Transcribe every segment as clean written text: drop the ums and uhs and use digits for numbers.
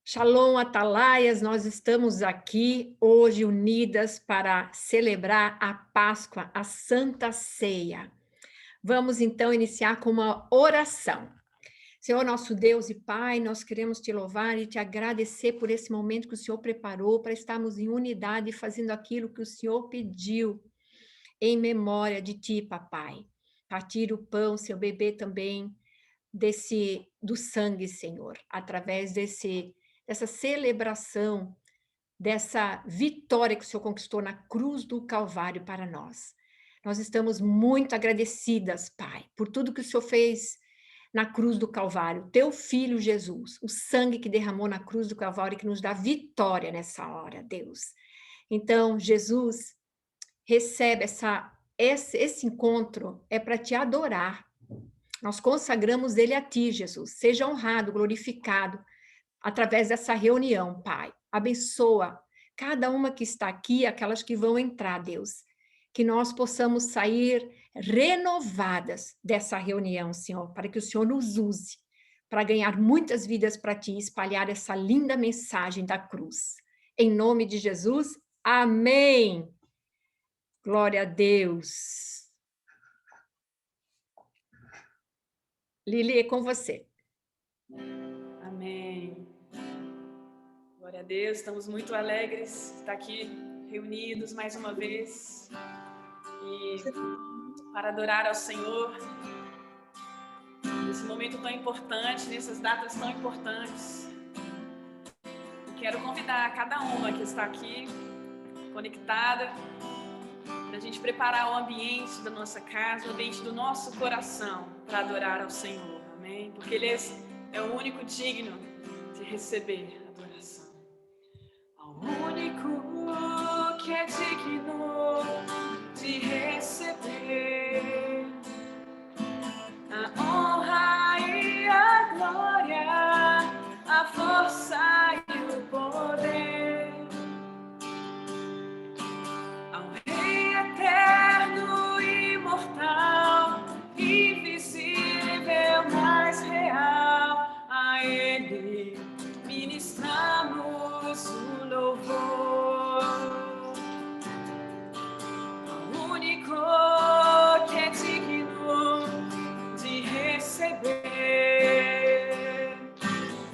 Shalom, Atalaias, nós estamos aqui hoje unidas para celebrar a Páscoa, a Santa Ceia. Vamos então iniciar com uma oração. Senhor, nosso Deus e Pai, nós queremos te louvar e te agradecer por esse momento que o Senhor preparou para estarmos em unidade fazendo aquilo que o Senhor pediu em memória de ti, papai. Partir o pão, seu bebê também do sangue, Senhor, através dessa celebração, dessa vitória que o Senhor conquistou na cruz do Calvário para nós. Nós estamos muito agradecidas, Pai, por tudo que o Senhor fez na cruz do Calvário, teu filho Jesus, o sangue que derramou na cruz do Calvário que nos dá vitória nessa hora, Deus. Então, Jesus, recebe esse encontro é para te adorar. Nós consagramos ele a ti, Jesus. Seja honrado, glorificado através dessa reunião, Pai. Abençoa cada uma que está aqui, aquelas que vão entrar, Deus. Que nós possamos sair renovadas dessa reunião, Senhor, para que o Senhor nos use para ganhar muitas vidas para ti e espalhar essa linda mensagem da cruz. Em nome de Jesus, amém. Glória a Deus. Lili, é com você. Amém. Glória a Deus, estamos muito alegres de estar aqui reunidos mais uma vez e para adorar ao Senhor nesse momento tão importante, nessas datas tão importantes. Eu quero convidar cada uma que está aqui conectada para a gente preparar o ambiente da nossa casa, o ambiente do nosso coração para adorar ao Senhor, amém? Porque Ele é o único digno de receber adoração. Ao único que é digno de receber a honra e a glória, a força e o poder. Ao Rei eterno, imortal, invisível, mais real, a Ele ministramos o louvor. Ao único que é digno de receber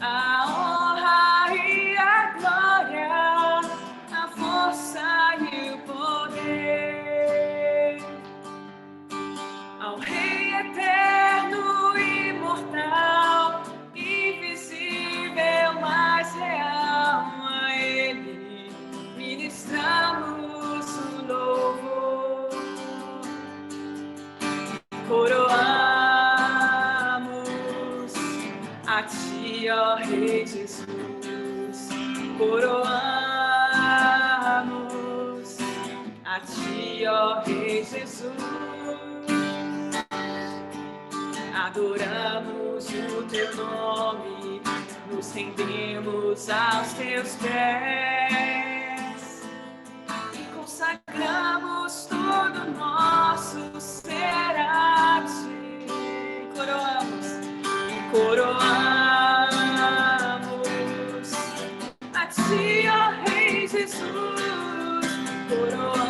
a honra e a glória, a força e o poder. Ao Rei eterno, imortal, invisível, mais real, a Ele ministramos o louvor. Coroamos a ti, ó Rei Jesus. Coroamos a ti, ó Rei Jesus. Adoramos o teu nome, nos rendemos aos teus pés e consagramos todo nosso ser a ti. Coroamos a ti, ó Rei Jesus. Coroamos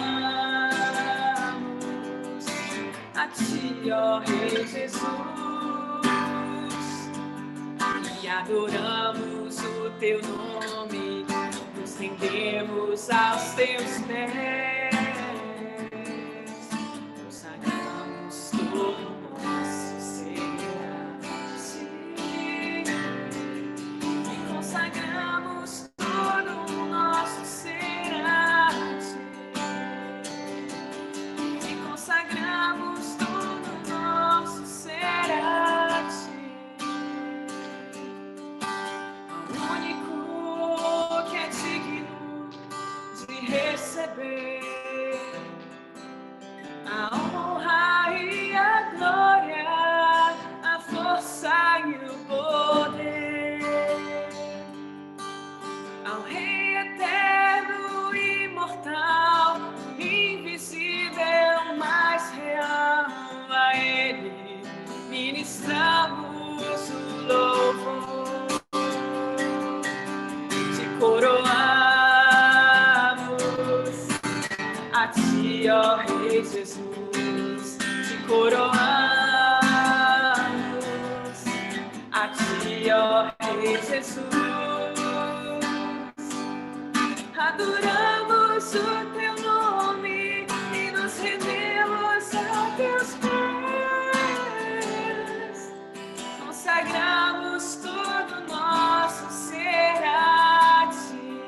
a ti, ó Rei Jesus, e adoramos o teu nome, nos rendemos aos teus pés, consagramos todo o nosso ser a ti, e consagramos todo o nosso ser a ti, e consagramos todo o nosso ser a ti. O único que é digno de receber nome, Jesus. Adoramos o teu nome e nos rendemos a teus pés. Consagramos todo nosso ser a ti.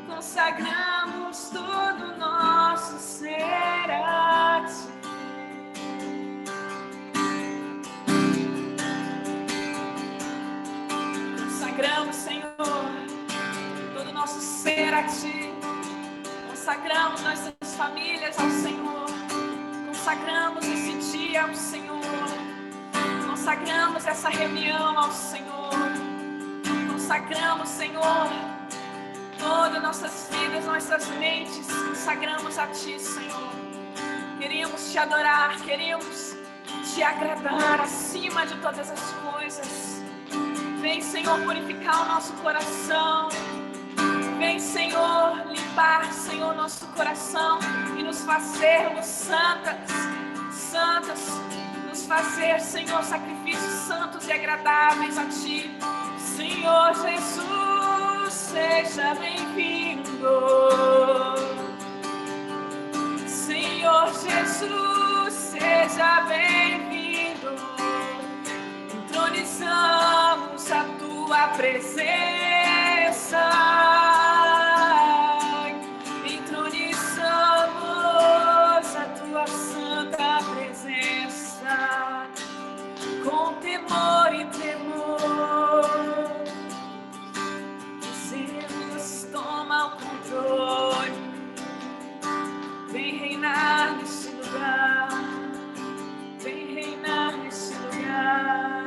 Consagramos todo nosso ser a ti. Consagramos, Senhor, todo nosso ser a ti. Consagramos nossas famílias ao Senhor. Consagramos esse dia ao Senhor. Consagramos essa reunião ao Senhor. Consagramos, Senhor, todas nossas vidas, nossas mentes. Consagramos a ti, Senhor. Queríamos te adorar, queríamos te agradar acima de todas as coisas. Vem, Senhor, purificar o nosso coração. Vem, Senhor, limpar, Senhor, nosso coração e nos fazermos santas, santas, nos fazer, Senhor, sacrifícios santos e agradáveis a Ti. Senhor Jesus, seja bem-vindo. Senhor Jesus, seja bem-vindo. Entronizamos a Tua presença. Com temor e tremor, Jesus toma o controle. Vem reinar neste lugar, vem reinar neste lugar.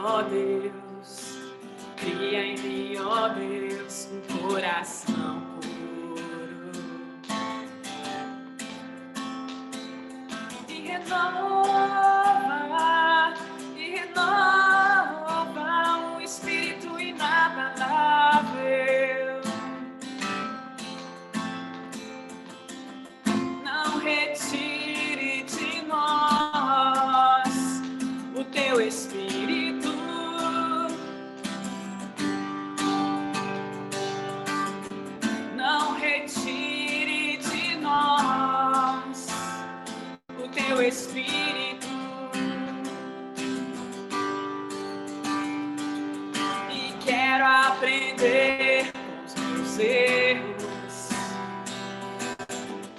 Ó Deus, cria em mim, ó Deus, um coração puro e renova um espírito inabalável. Não retire de nós o teu espírito. Retire de nós o teu espírito e quero aprender com os meus erros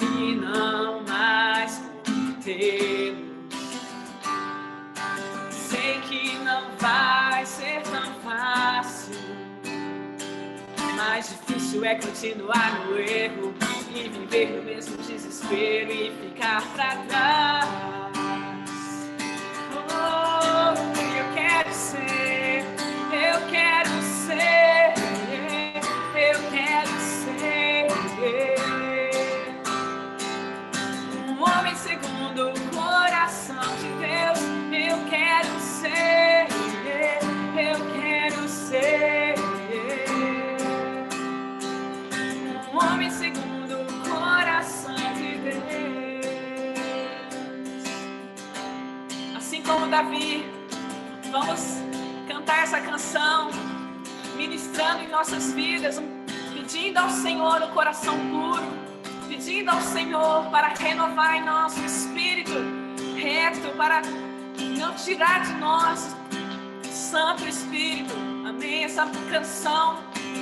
e não mais cometê-los. Sei que não vai ser tão fácil. Mais difícil é continuar no erro e viver no mesmo desespero e ficar pra trás. Oh, eu quero ser um homem segundo o coração de Deus. Eu quero ser um homem segundo o coração de Deus. Assim como Davi, vamos cantar essa canção, ministrando em nossas vidas, pedindo ao Senhor o coração puro, pedindo ao Senhor para renovar em nós o espírito reto, para não tirar de nós o Santo Espírito. Amém? Essa canção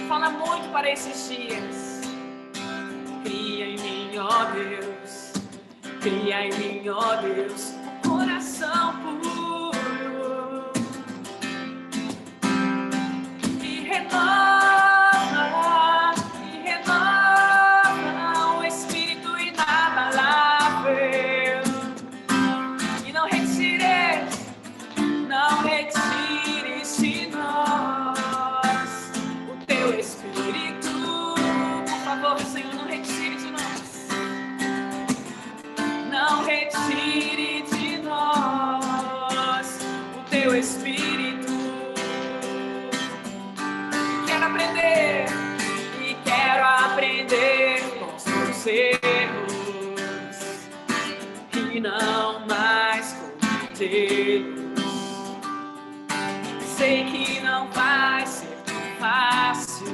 fala muito para esses dias. Cria em mim, ó Deus, cria em mim, ó Deus, um coração puro e renova um espírito inabalável. E não retires de nós o teu espírito. Por favor, Senhor, não retire de nós. Não retire de nós o teu espírito. Sei que não vai ser tão fácil,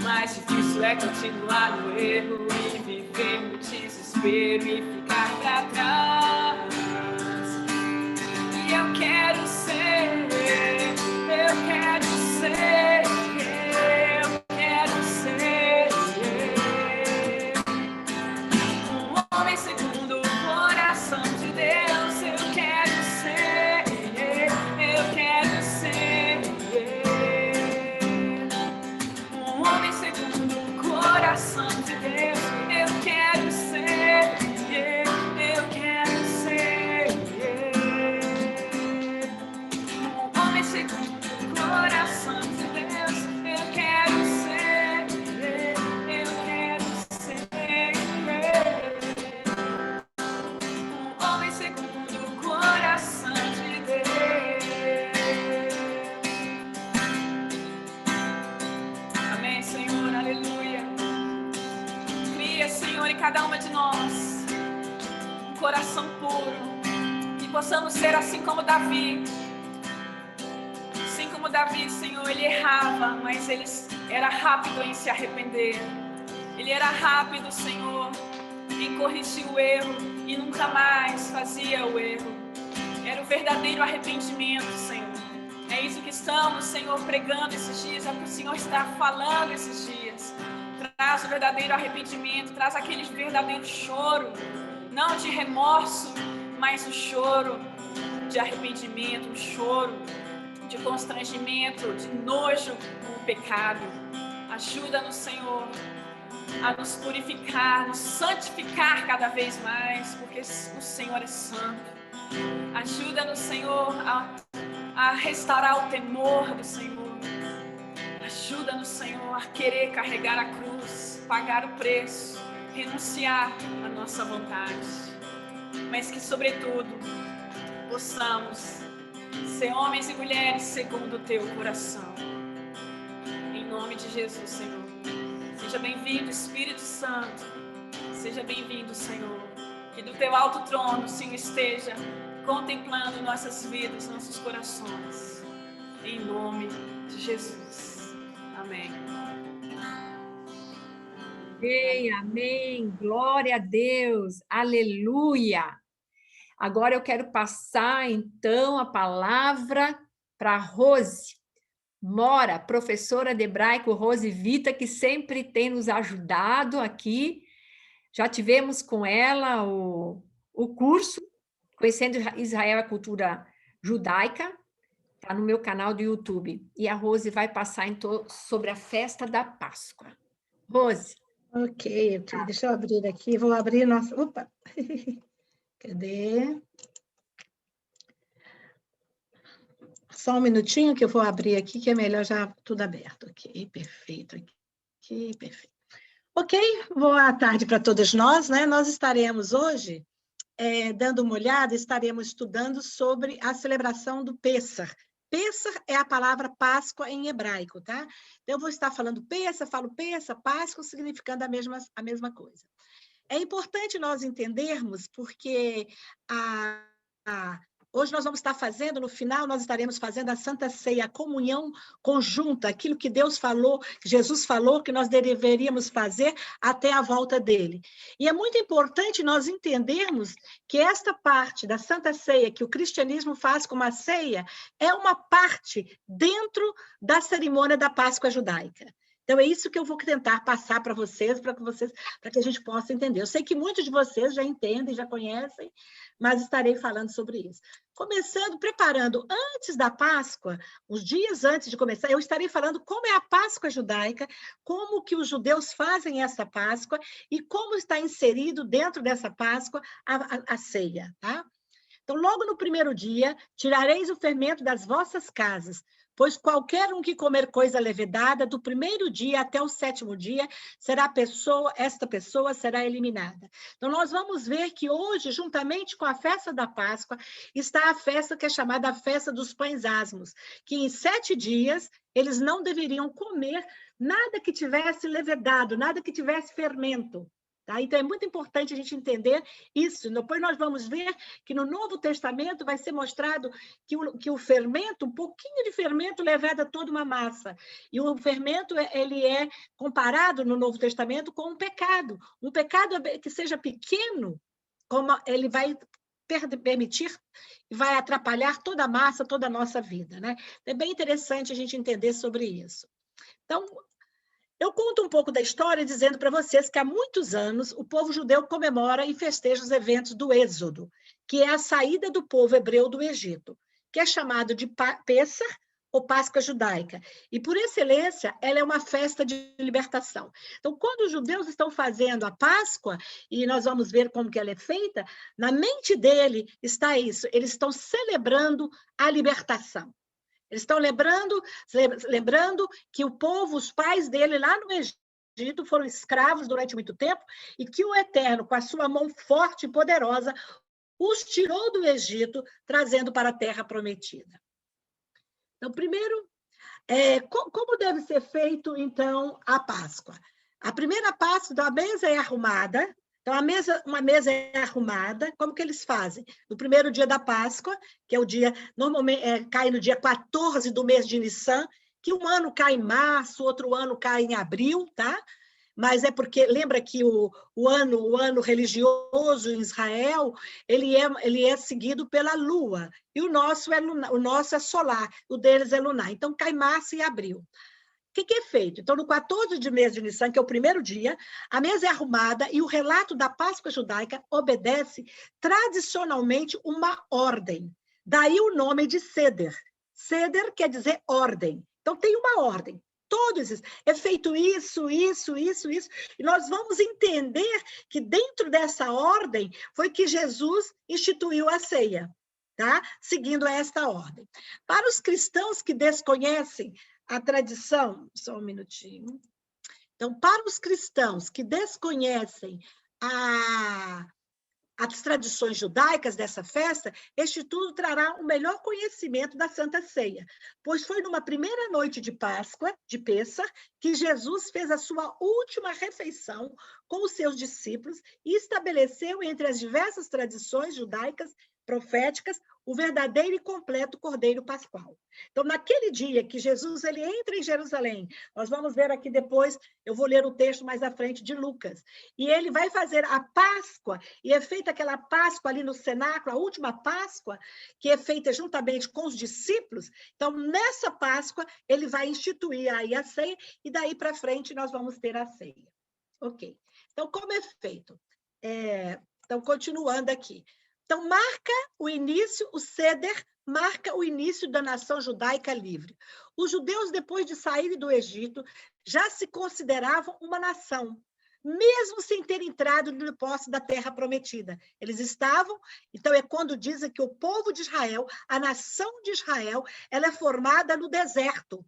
mais difícil é continuar no erro e viver no desespero e ficar pra trás. E eu quero ser um homem segundo o coração de Deus. Eu quero ser um homem segundo o coração de Deus. Eu quero ser um homem segundo o coração de Deus. Eu quero ser um homem segundo o coração de Deus. Amém, Senhor, aleluia. Cria, Senhor, em cada uma de nós um coração puro, que possamos ser assim como Davi. Assim como Davi, Senhor, ele errava, mas ele era rápido em se arrepender. Ele era rápido, Senhor, em corrigir o erro e nunca mais fazia o erro. Era o verdadeiro arrependimento, Senhor. É isso que estamos, Senhor, pregando esses dias, é o que o Senhor está falando esses dias. Traz o verdadeiro arrependimento, traz aquele verdadeiro choro, não de remorso, mas o choro de arrependimento, um choro de constrangimento, de nojo com o pecado. Ajuda-nos, Senhor, a nos purificar, nos santificar cada vez mais, porque o Senhor é santo. Ajuda-nos, Senhor, a restaurar o temor do Senhor. Ajuda-nos, Senhor, a querer carregar a cruz, pagar o preço, renunciar à nossa vontade. Mas que, sobretudo, possamos ser homens e mulheres segundo o teu coração. Em nome de Jesus, Senhor. Seja bem-vindo, Espírito Santo. Seja bem-vindo, Senhor. Que do teu alto trono o Senhor esteja contemplando nossas vidas, nossos corações. Em nome de Jesus. Amém. Amém, amém. Glória a Deus. Aleluia. Agora eu quero passar, então, a palavra para Rose Mora, professora de hebraico Rose Vita, que sempre tem nos ajudado aqui. Já tivemos com ela o curso Conhecendo Israel, a Cultura Judaica, está no meu canal do YouTube. E a Rose vai passar então sobre a festa da Páscoa. Rose. Ok. Deixa eu abrir aqui. Vou abrir nossa... Opa! Cadê? Só um minutinho que eu vou abrir aqui, que é melhor já tudo aberto. Ok, perfeito. Aqui, perfeito. Ok, boa tarde para todos nós, né? Nós estaremos hoje, dando uma olhada, estaremos estudando sobre a celebração do Pêssar. Pêssar é a palavra Páscoa em hebraico, tá? Então, eu vou estar falando Pêssar, falo Pêssar, Páscoa, significando a mesma coisa. É importante nós entendermos, porque hoje nós vamos estar fazendo, no final, nós estaremos fazendo a Santa Ceia, a comunhão conjunta, aquilo que Deus falou, que Jesus falou, que nós deveríamos fazer até a volta dele. E é muito importante nós entendermos que esta parte da Santa Ceia, que o cristianismo faz como a ceia, é uma parte dentro da cerimônia da Páscoa judaica. Então, é isso que eu vou tentar passar para vocês, para que a gente possa entender. Eu sei que muitos de vocês já entendem, já conhecem, mas estarei falando sobre isso. Começando, preparando antes da Páscoa, os dias antes de começar, eu estarei falando como é a Páscoa judaica, como que os judeus fazem essa Páscoa e como está inserido dentro dessa Páscoa a ceia, tá? Então, logo no primeiro dia, tirareis o fermento das vossas casas, pois qualquer um que comer coisa levedada, do primeiro dia até o 7º dia, esta pessoa será eliminada. Então, nós vamos ver que hoje, juntamente com a festa da Páscoa, está a festa que é chamada a festa dos pães asmos, que em 7 dias eles não deveriam comer nada que tivesse levedado, nada que tivesse fermento. Tá? Então, é muito importante a gente entender isso. Depois nós vamos ver que no Novo Testamento vai ser mostrado que o fermento, um pouquinho de fermento levada toda uma massa. E o fermento ele é comparado no Novo Testamento com um pecado. Um pecado que seja pequeno, como ele vai permitir e vai atrapalhar toda a massa, toda a nossa vida. Né? É bem interessante a gente entender sobre isso. Então, eu conto um pouco da história dizendo para vocês que há muitos anos o povo judeu comemora e festeja os eventos do Êxodo, que é a saída do povo hebreu do Egito, que é chamado de Pêssar ou Páscoa judaica. E, por excelência, ela é uma festa de libertação. Então, quando os judeus estão fazendo a Páscoa, e nós vamos ver como que ela é feita, na mente dele está isso, eles estão celebrando a libertação. Eles estão lembrando que o povo, os pais dele lá no Egito foram escravos durante muito tempo e que o Eterno, com a sua mão forte e poderosa, os tirou do Egito, trazendo para a terra prometida. Então, primeiro, como deve ser feito, então, a Páscoa? A primeira Páscoa, a mesa é arrumada. Então, uma mesa é arrumada, como que eles fazem? No primeiro dia da Páscoa, que é o dia, normalmente cai no dia 14 do mês de Nissan, que um ano cai em março, outro ano cai em abril, tá? Mas é porque, lembra que o ano religioso em Israel, ele é seguido pela lua, e o nosso é solar, o deles é lunar. Então, cai março e abril. O que é feito? Então, no 14 de mês de Nissan, que é o primeiro dia, a mesa é arrumada e o relato da Páscoa judaica obedece tradicionalmente uma ordem. Daí o nome de Seder. Seder quer dizer ordem. Então, tem uma ordem. Todos isso. É feito isso. E nós vamos entender que dentro dessa ordem foi que Jesus instituiu a ceia, tá? Seguindo esta ordem. Para os cristãos que desconhecem a tradição, só um minutinho. Então, para os cristãos que desconhecem as tradições judaicas dessa festa, este tudo trará um melhor conhecimento da Santa Ceia, pois foi numa primeira noite de Páscoa, de Pêssar, que Jesus fez a sua última refeição com os seus discípulos e estabeleceu entre as diversas tradições judaicas proféticas o verdadeiro e completo Cordeiro Pascual. Então, naquele dia que Jesus ele entra em Jerusalém, nós vamos ver aqui depois, eu vou ler o texto mais à frente de Lucas, e ele vai fazer a Páscoa, e é feita aquela Páscoa ali no cenáculo, a última Páscoa, que é feita juntamente com os discípulos. Então, nessa Páscoa, ele vai instituir aí a ceia, e daí para frente nós vamos ter a ceia. Ok. Então, como é feito? Então, continuando aqui. Então, o Seder marca o início da nação judaica livre. Os judeus, depois de saírem do Egito, já se consideravam uma nação, mesmo sem ter entrado no posse da terra prometida. Eles estavam, então é quando dizem que o povo de Israel, a nação de Israel, ela é formada no deserto.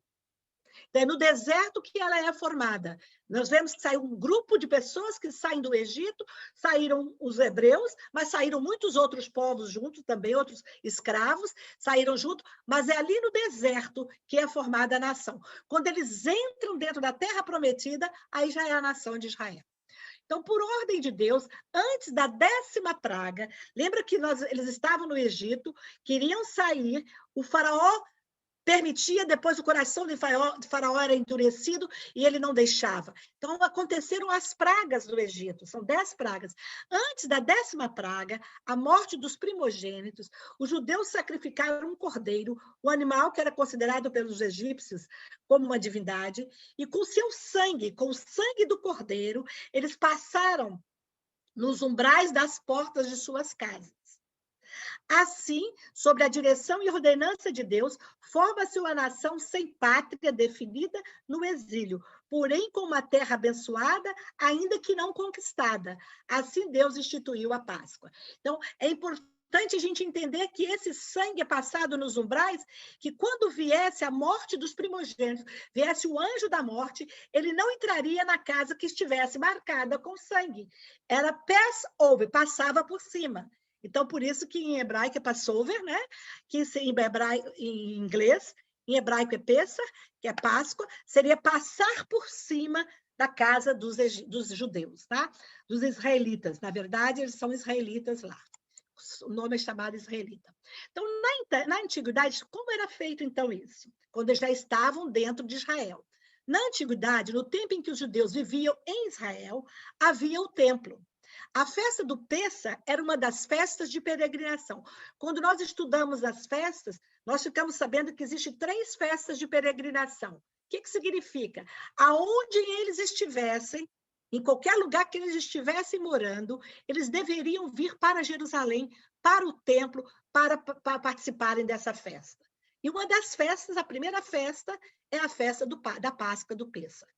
É no deserto que ela é formada. Nós vemos que saiu um grupo de pessoas que saem do Egito, saíram os hebreus, mas saíram muitos outros povos juntos, também outros escravos, saíram junto, mas é ali no deserto que é formada a nação. Quando eles entram dentro da terra prometida, aí já é a nação de Israel. Então, por ordem de Deus, antes da 10ª praga, lembra que eles estavam no Egito, queriam sair, o faraó permitia, depois o coração de Faraó era endurecido e ele não deixava. Então, aconteceram as pragas do Egito, são 10 pragas. Antes da 10ª praga, a morte dos primogênitos, os judeus sacrificaram um cordeiro, um animal que era considerado pelos egípcios como uma divindade, e com seu sangue, com o sangue do cordeiro, eles passaram nos umbrais das portas de suas casas. Assim, sob a direção e ordenança de Deus, forma-se uma nação sem pátria definida no exílio, porém com uma terra abençoada, ainda que não conquistada. Assim Deus instituiu a Páscoa. Então, é importante a gente entender que esse sangue é passado nos umbrais, que quando viesse a morte dos primogênitos, viesse o anjo da morte, ele não entraria na casa que estivesse marcada com sangue. Era Passover, passava por cima. Então, por isso que em hebraico é Passover, né? Que em inglês, em hebraico é Pêssar, que é Páscoa, seria passar por cima da casa dos judeus, tá? Dos israelitas. Na verdade, eles são israelitas lá. O nome é chamado israelita. Então, na antiguidade, como era feito então isso? Quando eles já estavam dentro de Israel. Na antiguidade, no tempo em que os judeus viviam em Israel, havia o templo. A festa do Pêssar era uma das festas de peregrinação. Quando nós estudamos as festas, nós ficamos sabendo que existem 3 festas de peregrinação. O que significa? Aonde eles estivessem, em qualquer lugar que eles estivessem morando, eles deveriam vir para Jerusalém, para o templo, para participarem dessa festa. E uma das festas, a primeira festa, é a festa da Páscoa do Pêssar.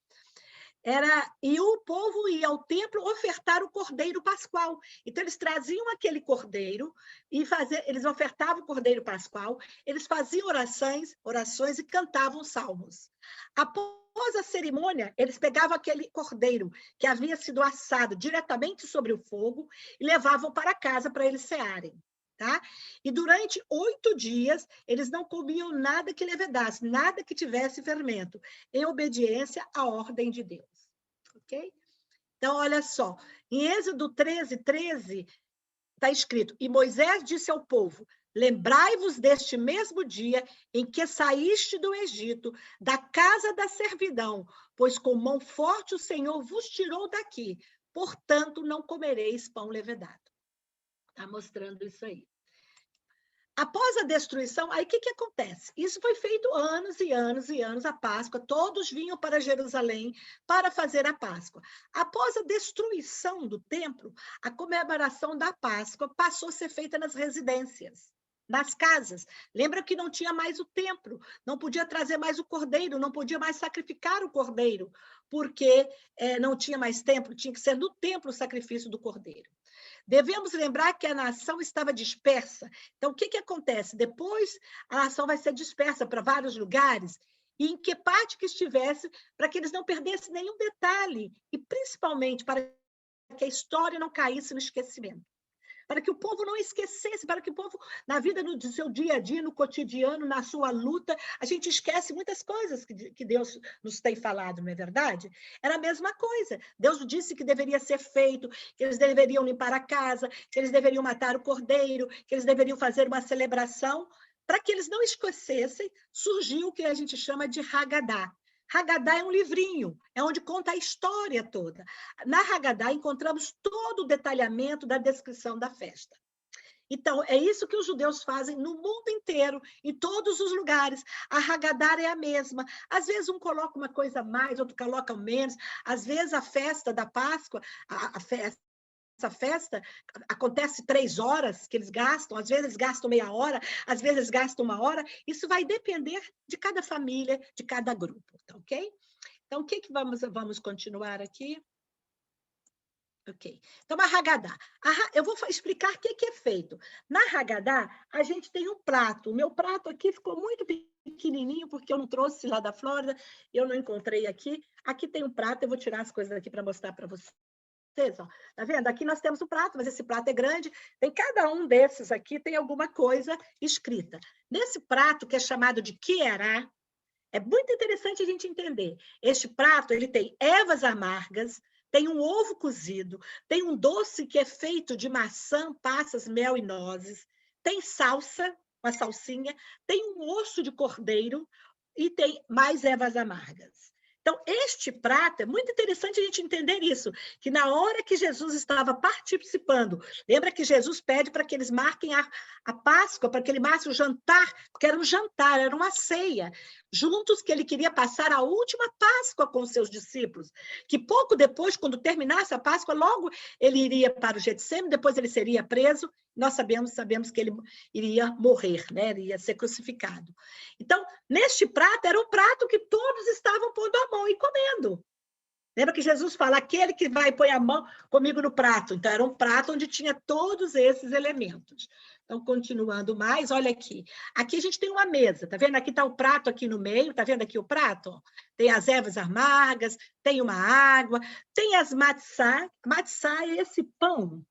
E o povo ia ao templo ofertar o cordeiro pascual. Então, eles traziam aquele cordeiro e eles ofertavam o cordeiro pascual, eles faziam orações e cantavam salmos. Após a cerimônia, eles pegavam aquele cordeiro que havia sido assado diretamente sobre o fogo e levavam para casa para eles cearem. Tá? E durante 8 dias, eles não comiam nada que levedasse, nada que tivesse fermento, em obediência à ordem de Deus. Ok? Então, olha só, em Êxodo 13:13, está escrito: e Moisés disse ao povo: lembrai-vos deste mesmo dia em que saíste do Egito, da casa da servidão, pois com mão forte o Senhor vos tirou daqui, portanto não comereis pão levedado. Está mostrando isso aí. Após a destruição, aí o que acontece? Isso foi feito anos e anos e anos, a Páscoa, todos vinham para Jerusalém para fazer a Páscoa. Após a destruição do templo, a comemoração da Páscoa passou a ser feita nas residências, nas casas. Lembra que não tinha mais o templo, não podia trazer mais o cordeiro, não podia mais sacrificar o cordeiro, porque não tinha mais templo, tinha que ser no templo o sacrifício do cordeiro. Devemos lembrar que a nação estava dispersa. Então, o que acontece? Depois, a nação vai ser dispersa para vários lugares, e em que parte que estivesse, para que eles não perdessem nenhum detalhe, e principalmente para que a história não caísse no esquecimento. Para que o povo não esquecesse, para que o povo, na vida, no seu dia a dia, no cotidiano, na sua luta, a gente esquece muitas coisas que Deus nos tem falado, não é verdade? Era a mesma coisa. Deus disse que deveria ser feito, que eles deveriam limpar a casa, que eles deveriam matar o cordeiro, que eles deveriam fazer uma celebração. Para que eles não esquecessem, surgiu o que a gente chama de Haggadah. Haggadah é um livrinho, é onde conta a história toda. Na Haggadah encontramos todo o detalhamento da descrição da festa. Então, é isso que os judeus fazem no mundo inteiro, em todos os lugares. A Haggadah é a mesma. Às vezes um coloca uma coisa a mais, outro coloca menos. Às vezes a festa da Páscoa, essa festa acontece 3 horas que eles gastam, às vezes eles gastam meia hora, às vezes eles gastam 1 hora. Isso vai depender de cada família, de cada grupo, tá ok? Então, o que vamos continuar aqui? Ok. Então, a Haggadah. Eu vou explicar o que é feito. Na Haggadah, a gente tem um prato. O meu prato aqui ficou muito pequenininho, porque eu não trouxe lá da Flórida, eu não encontrei aqui. Aqui tem um prato, eu vou tirar as coisas aqui para mostrar para vocês. Tá vendo? Aqui nós temos um prato, mas esse prato é grande. Tem cada um desses aqui, tem alguma coisa escrita. Nesse prato, que é chamado de Kierá, é muito interessante a gente entender. Este prato, ele tem ervas amargas, tem um ovo cozido, tem um doce que é feito de maçã, passas, mel e nozes, tem salsa, uma salsinha, tem um osso de cordeiro e tem mais ervas amargas. Então, este prato, é muito interessante a gente entender isso, que na hora que Jesus estava participando, lembra que Jesus pede para que eles marquem a Páscoa, para que ele marque o jantar, porque era um jantar, era uma ceia, juntos, que ele queria passar a última Páscoa com os seus discípulos, que pouco depois, quando terminasse a Páscoa, logo ele iria para o Getsêmani, depois ele seria preso, nós sabemos que ele iria morrer, né? Ele ia ser crucificado. Então, neste prato, era um prato que todos estavam pondo a mão e comendo. Lembra que Jesus fala, aquele que vai pôr a mão comigo no prato. Então, era um prato onde tinha todos esses elementos. Então, continuando mais, olha aqui. Aqui a gente tem uma mesa, tá vendo? Aqui está o prato aqui no meio, tá vendo aqui o prato? Tem as ervas amargas, tem uma água, tem as matzá. Matzá é esse pão,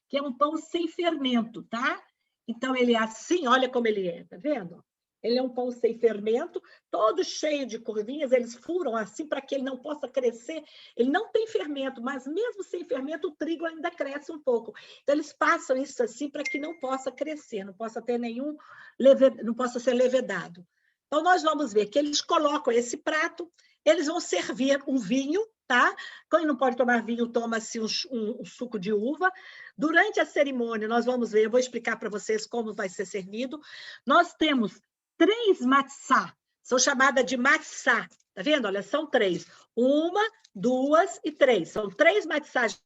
que é um pão sem fermento, tá? Então, ele é assim, olha como ele é, tá vendo? Ele é um pão sem fermento, todo cheio de curvinhas, eles furam assim para que ele não possa crescer. Ele não tem fermento, mas mesmo sem fermento, o trigo ainda cresce um pouco. Então, eles passam isso assim para que não possa crescer, não possa ter não possa ser levedado. Então, nós vamos ver que eles colocam esse prato, eles vão servir um vinho, tá? Quem não pode tomar vinho, toma-se um suco de uva. Durante a cerimônia, nós vamos ver, eu vou explicar para vocês como vai ser servido. Nós temos 3 matzá, são chamadas de matzá, tá vendo? Olha, são 3. 1, 2 e 3. São 3 matzás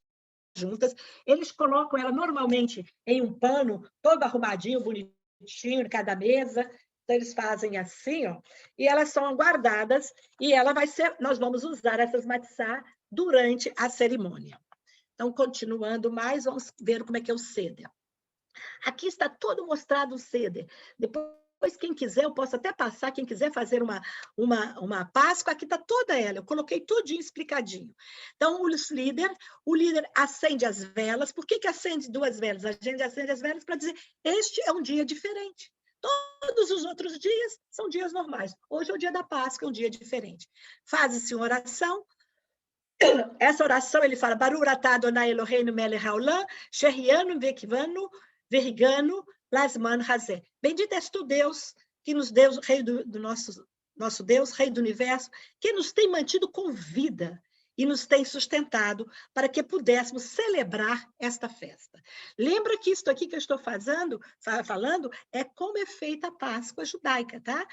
juntas. Eles colocam ela normalmente em um pano, todo arrumadinho, bonitinho, em cada mesa. Então, eles fazem assim, ó, e elas são guardadas, e nós vamos usar essas matzá durante a cerimônia. Então, continuando mais, vamos ver como é que é o seder. Aqui está todo mostrado o seder. Depois, quem quiser, eu posso até passar, quem quiser fazer uma Páscoa, aqui está toda ela, eu coloquei tudinho explicadinho. Então, o líder acende as velas. Por que acende 2 velas? A gente acende as velas para dizer, este é um dia diferente. Todos os outros dias são dias normais. Hoje é o dia da Páscoa, é um dia diferente. Faz-se uma oração. Essa oração, ele fala, Baruch atah Adonai Eloheinu melech haolam, shehianu vekivanu veriganu lasman hazeh. Bendito és tu, Deus, que nos deu, Rei do nosso Deus, Rei do Universo, que nos tem mantido com vida e nos tem sustentado para que pudéssemos celebrar esta festa. Lembra que isso aqui que eu estou falando é como é feita a Páscoa judaica, tá?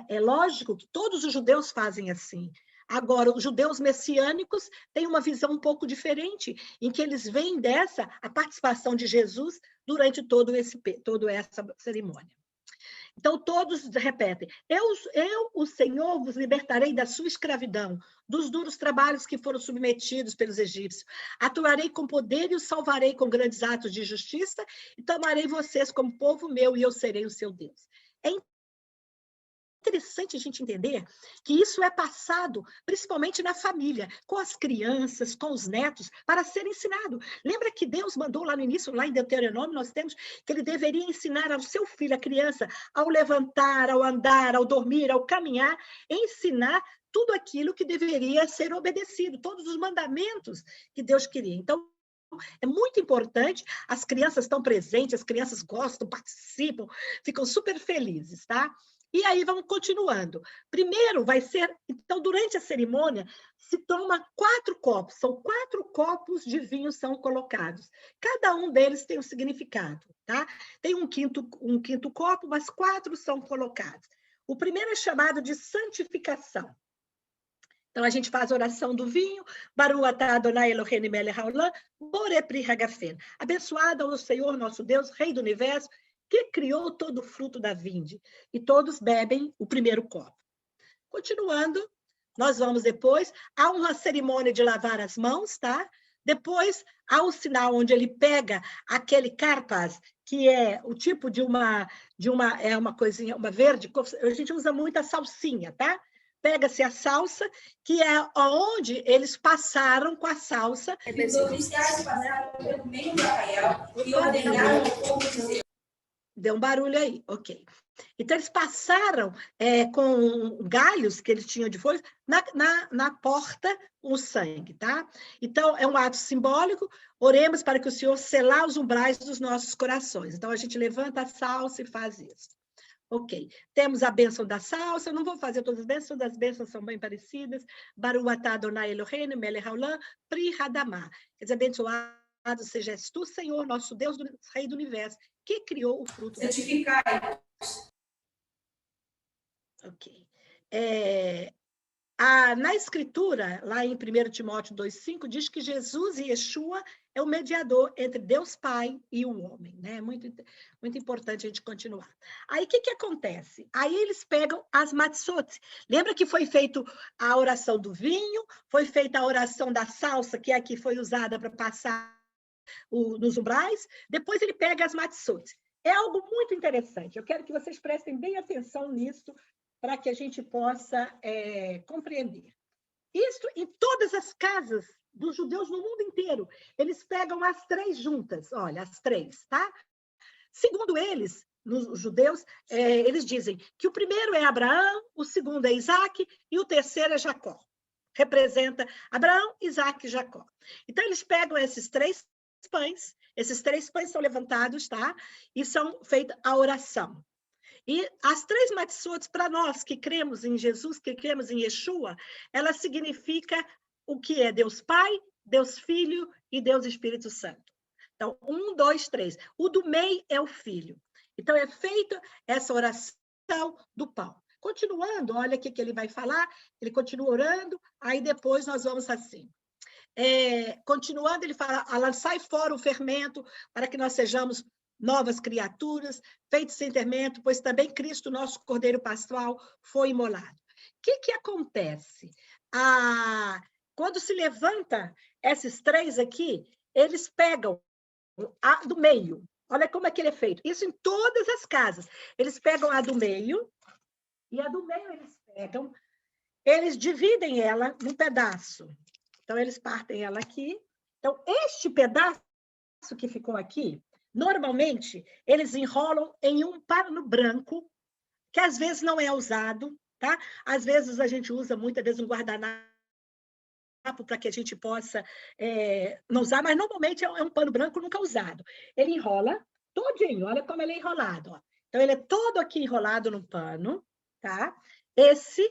É lógico que todos os judeus fazem assim. Agora, os judeus messiânicos têm uma visão um pouco diferente, em que eles veem a participação de Jesus durante toda essa cerimônia. Então, todos repetem, eu, o Senhor, vos libertarei da sua escravidão, dos duros trabalhos que foram submetidos pelos egípcios. Atuarei com poder e os salvarei com grandes atos de justiça, e tomarei vocês como povo meu, e eu serei o seu Deus. É interessante a gente entender que isso é passado principalmente na família, com as crianças, com os netos, para ser ensinado. Lembra que Deus mandou lá no início, lá em Deuteronômio, nós temos que ele deveria ensinar ao seu filho, a criança, ao levantar, ao andar, ao dormir, ao caminhar, ensinar tudo aquilo que deveria ser obedecido, todos os mandamentos que Deus queria. Então, é muito importante, as crianças estão presentes, as crianças gostam, participam, ficam super felizes, tá? E aí vamos continuando. Primeiro vai ser, então, durante a cerimônia, se toma 4 copos, são 4 copos de vinho são colocados. Cada um deles tem um significado, tá? Tem um quinto copo, mas 4 são colocados. O primeiro é chamado de santificação. Então, a gente faz a oração do vinho, Baruch atah Adonai Eloheinu melech haolam, borei pri hagafen. Abençoado é o Senhor, nosso Deus, Rei do Universo, que criou todo o fruto da vinde. E todos bebem o primeiro copo. Continuando, nós vamos depois, há uma cerimônia de lavar as mãos, tá? Depois, há um sinal onde ele pega aquele carpaz, que é o tipo de uma coisinha, uma verde, a gente usa muito a salsinha, tá? Pega-se a salsa, que é onde eles passaram com a salsa. Os oficiais passaram pelo meio do arraial e ordenaram ao povo dizer. Deu um barulho aí, ok. Então, eles passaram com galhos que eles tinham de folhas na porta com o sangue, tá? Então, é um ato simbólico, oremos para que o Senhor selar os umbrais dos nossos corações. Então, a gente levanta a salsa e faz isso. Ok, temos a bênção da salsa, eu não vou fazer todas as bênçãos são bem parecidas. Baruch atah Adonai Eloheinu melech haolam, pri hadamah. Quer dizer, abençoado sejas tu, Senhor, nosso Deus, Rei do Universo, que criou o fruto. Santificai. Ok. Na Escritura, lá em 1 Timóteo 2,5, diz que Jesus e Yeshua é o mediador entre Deus Pai e o homem, né? É muito importante a gente continuar. Aí, o que acontece? Aí eles pegam as matzot. Lembra que foi feita a oração do vinho, foi feita a oração da salsa, que aqui foi usada para passar nos umbrais, depois ele pega as matzot. É algo muito interessante. Eu quero que vocês prestem bem atenção nisso, para que a gente possa compreender. Isso em todas as casas dos judeus no mundo inteiro. Eles pegam as 3 juntas, olha, as 3, tá? Segundo eles, nos judeus, eles dizem que o primeiro é Abraão, o segundo é Isaac e o terceiro é Jacó. Representa Abraão, Isaac e Jacó. Então, eles pegam esses três pães são levantados, tá? E são feita a oração. E as três matzot, para nós que cremos em Jesus, que cremos em Yeshua, ela significa o que é Deus Pai, Deus Filho e Deus Espírito Santo. Então, 1, 2, 3. O do meio é o Filho. Então, é feita essa oração do pão. Continuando, olha o que ele vai falar, ele continua orando, aí depois nós vamos assim. Continuando, ele fala, lançai fora o fermento, para que nós sejamos novas criaturas, feitos sem fermento, pois também Cristo, nosso Cordeiro Pascual, foi imolado. O que acontece? Quando se levanta esses três aqui, eles pegam a do meio. Olha como é que ele é feito. Isso em todas as casas. Eles pegam a do meio, e a do meio eles dividem ela num pedaço. Então, eles partem ela aqui. Então, este pedaço que ficou aqui, normalmente, eles enrolam em um pano branco, que às vezes não é usado, tá? Às vezes a gente usa, muitas vezes, um guardanapo para que a gente possa não usar, mas normalmente é um pano branco nunca usado. Ele enrola todinho, olha como ele é enrolado. Ó. Então, ele é todo aqui enrolado no pano, tá? Esse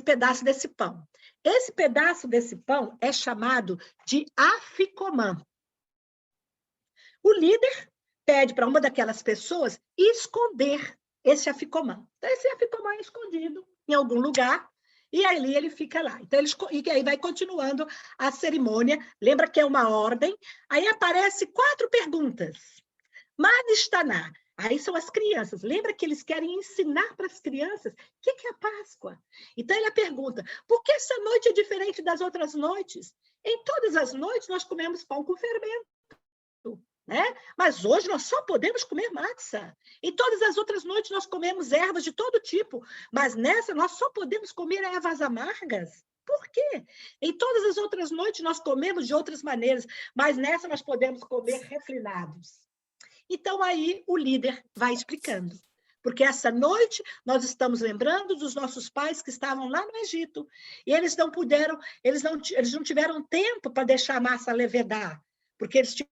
pedaço desse pão. Esse pedaço desse pão é chamado de aficomã. O líder pede para uma daquelas pessoas esconder esse aficomã. Então, esse aficomã é escondido em algum lugar, e ali ele fica lá. Então, e aí vai continuando a cerimônia. Lembra que é uma ordem. Aí aparece 4 perguntas. Manistaná. Aí são as crianças. Lembra que eles querem ensinar para as crianças o que é a Páscoa? Então, ele pergunta, por que essa noite é diferente das outras noites? Em todas as noites, nós comemos pão com fermento, né? Mas hoje nós só podemos comer matzá. Em todas as outras noites, nós comemos ervas de todo tipo, mas nessa nós só podemos comer ervas amargas. Por quê? Em todas as outras noites, nós comemos de outras maneiras, mas nessa nós podemos comer refinados. Então, aí o líder vai explicando. Porque essa noite nós estamos lembrando dos nossos pais que estavam lá no Egito. E eles não puderam, eles não tiveram tempo para deixar a massa levedar. Porque eles tinham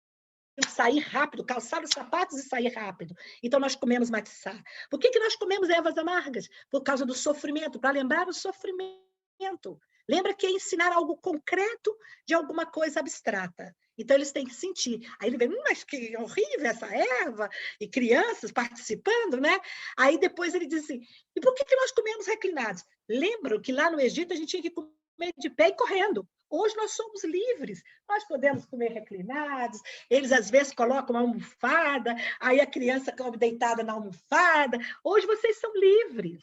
que sair rápido, calçar os sapatos e sair rápido. Então, nós comemos matzá. Por que nós comemos ervas amargas? Por causa do sofrimento, para lembrar o sofrimento. Lembra que é ensinar algo concreto de alguma coisa abstrata. Então, eles têm que sentir. Aí ele vê, mas que horrível essa erva, e crianças participando, né? Aí depois ele diz assim, e por que nós comemos reclinados? Lembram que lá no Egito a gente tinha que comer de pé e correndo. Hoje nós somos livres, nós podemos comer reclinados, eles às vezes colocam uma almofada, aí a criança come deitada na almofada. Hoje vocês são livres.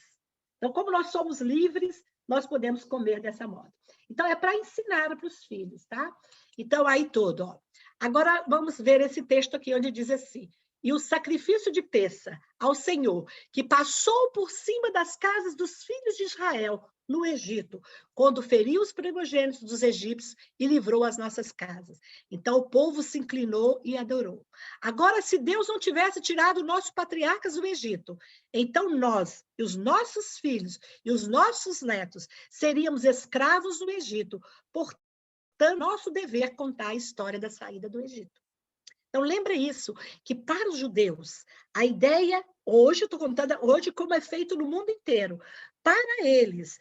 Então, como nós somos livres, nós podemos comer dessa modo. Então, é para ensinar para os filhos, tá? Então, aí todo, ó. Agora, vamos ver esse texto aqui, onde diz assim, e o sacrifício de Pessa ao Senhor, que passou por cima das casas dos filhos de Israel, no Egito, quando feriu os primogênitos dos egípcios e livrou as nossas casas. Então, o povo se inclinou e adorou. Agora, se Deus não tivesse tirado nossos patriarcas do Egito, então nós, e os nossos filhos, e os nossos netos, seríamos escravos no Egito. Portanto, nosso dever contar a história da saída do Egito. Então, lembra isso, que para os judeus, a ideia, hoje, eu estou contando hoje como é feito no mundo inteiro, para eles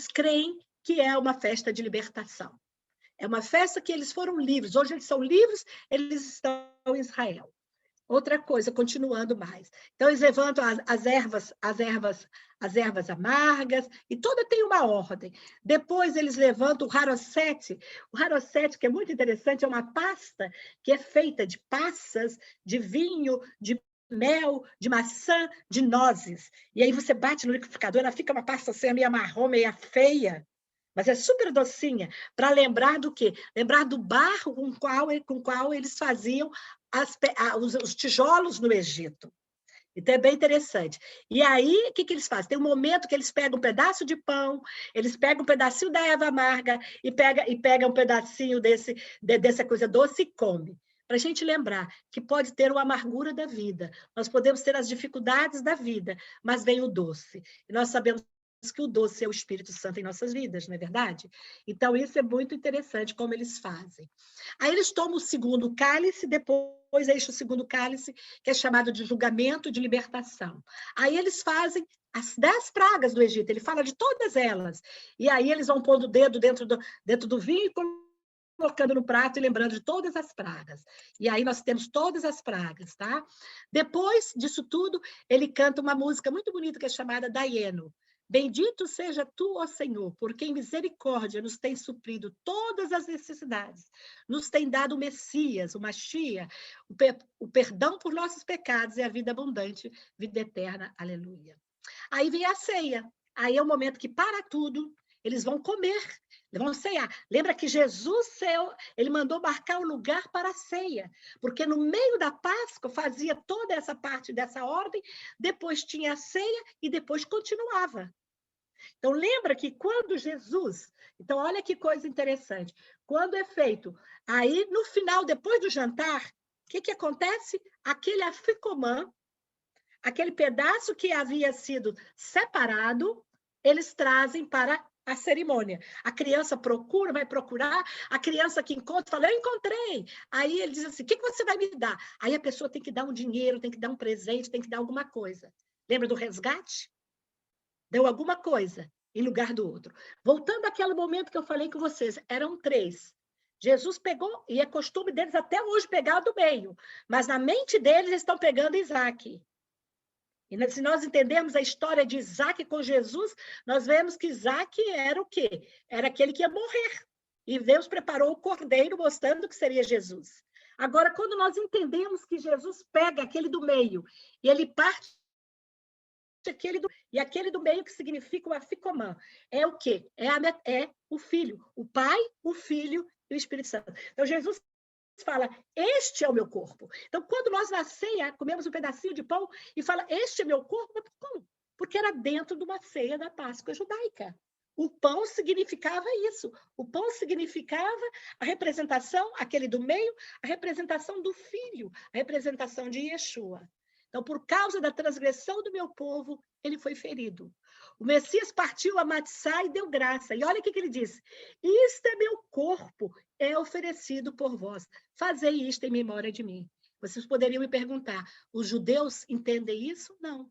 creem que é uma festa de libertação. É uma festa que eles foram livres. Hoje eles são livres, eles estão em Israel. Outra coisa, continuando mais. Então, eles levantam as ervas amargas, e toda tem uma ordem. Depois, eles levantam o haroset. O haroset, que é muito interessante, é uma pasta que é feita de passas, de vinho, de mel, de maçã, de nozes. E aí você bate no liquidificador, ela fica uma pasta assim, meio marrom, meio feia, mas é super docinha, para lembrar do quê? Lembrar do barro com qual eles faziam os tijolos no Egito. Então, é bem interessante. E aí, o que eles fazem? Tem um momento que eles pegam um pedaço de pão, eles pegam um pedacinho da erva amarga e pegam um pedacinho dessa coisa doce e come. para a gente lembrar que pode ter uma amargura da vida, nós podemos ter as dificuldades da vida, mas vem o doce. E nós sabemos que o doce é o Espírito Santo em nossas vidas, não é verdade? Então, isso é muito interessante, como eles fazem. Aí eles tomam o segundo cálice, depois enche o segundo cálice, que é chamado de julgamento de libertação. Aí eles fazem as 10 pragas do Egito, ele fala de todas elas. E aí eles vão pondo o dedo dentro do vinho e colocando no prato e lembrando de todas as pragas. E aí nós temos todas as pragas, tá? Depois disso tudo, ele canta uma música muito bonita que é chamada Daieno. Bendito seja tu, ó Senhor, porque em misericórdia nos tem suprido todas as necessidades, nos tem dado o Messias, o Machia, o perdão por nossos pecados e a vida abundante, vida eterna. Aleluia. Aí vem a ceia. Aí é o momento que para tudo, eles vão comer, vão ceiar. Lembra que Jesus, ele mandou marcar o lugar para a ceia, porque no meio da Páscoa fazia toda essa parte dessa ordem, depois tinha a ceia e depois continuava. Então, lembra que quando Jesus... Então, olha que coisa interessante. Quando é feito, aí no final, depois do jantar, o que acontece? Aquele afikoman, aquele pedaço que havia sido separado, eles trazem para a cerimônia. A criança procura, vai procurar, a criança que encontra, fala, eu encontrei. Aí ele diz assim, o que você vai me dar? Aí a pessoa tem que dar um dinheiro, tem que dar um presente, tem que dar alguma coisa. Lembra do resgate? Deu alguma coisa em lugar do outro. Voltando àquele momento que eu falei com vocês, eram 3. Jesus pegou, e é costume deles até hoje pegar do meio, mas na mente deles eles estão pegando Isaac. E se nós entendermos a história de Isaac com Jesus, nós vemos que Isaac era o quê? Era aquele que ia morrer. E Deus preparou o cordeiro, mostrando que seria Jesus. Agora, quando nós entendemos que Jesus pega aquele do meio, e ele parte e aquele do meio que significa o afikoman, é o quê? É o Filho, o Pai, o Filho e o Espírito Santo. Então, Jesus fala, este é o meu corpo. Então, quando nós na ceia comemos um pedacinho de pão e fala, este é meu corpo, mas como? Porque era dentro de uma ceia da Páscoa judaica. O pão significava isso. O pão significava a representação, aquele do meio, a representação do Filho, a representação de Yeshua. Então, por causa da transgressão do meu povo, ele foi ferido. O Messias partiu a Matzá e deu graça. E olha o que ele disse. Isto é meu corpo, é oferecido por vós. Fazei isto em memória de mim. Vocês poderiam me perguntar, os judeus entendem isso? Não.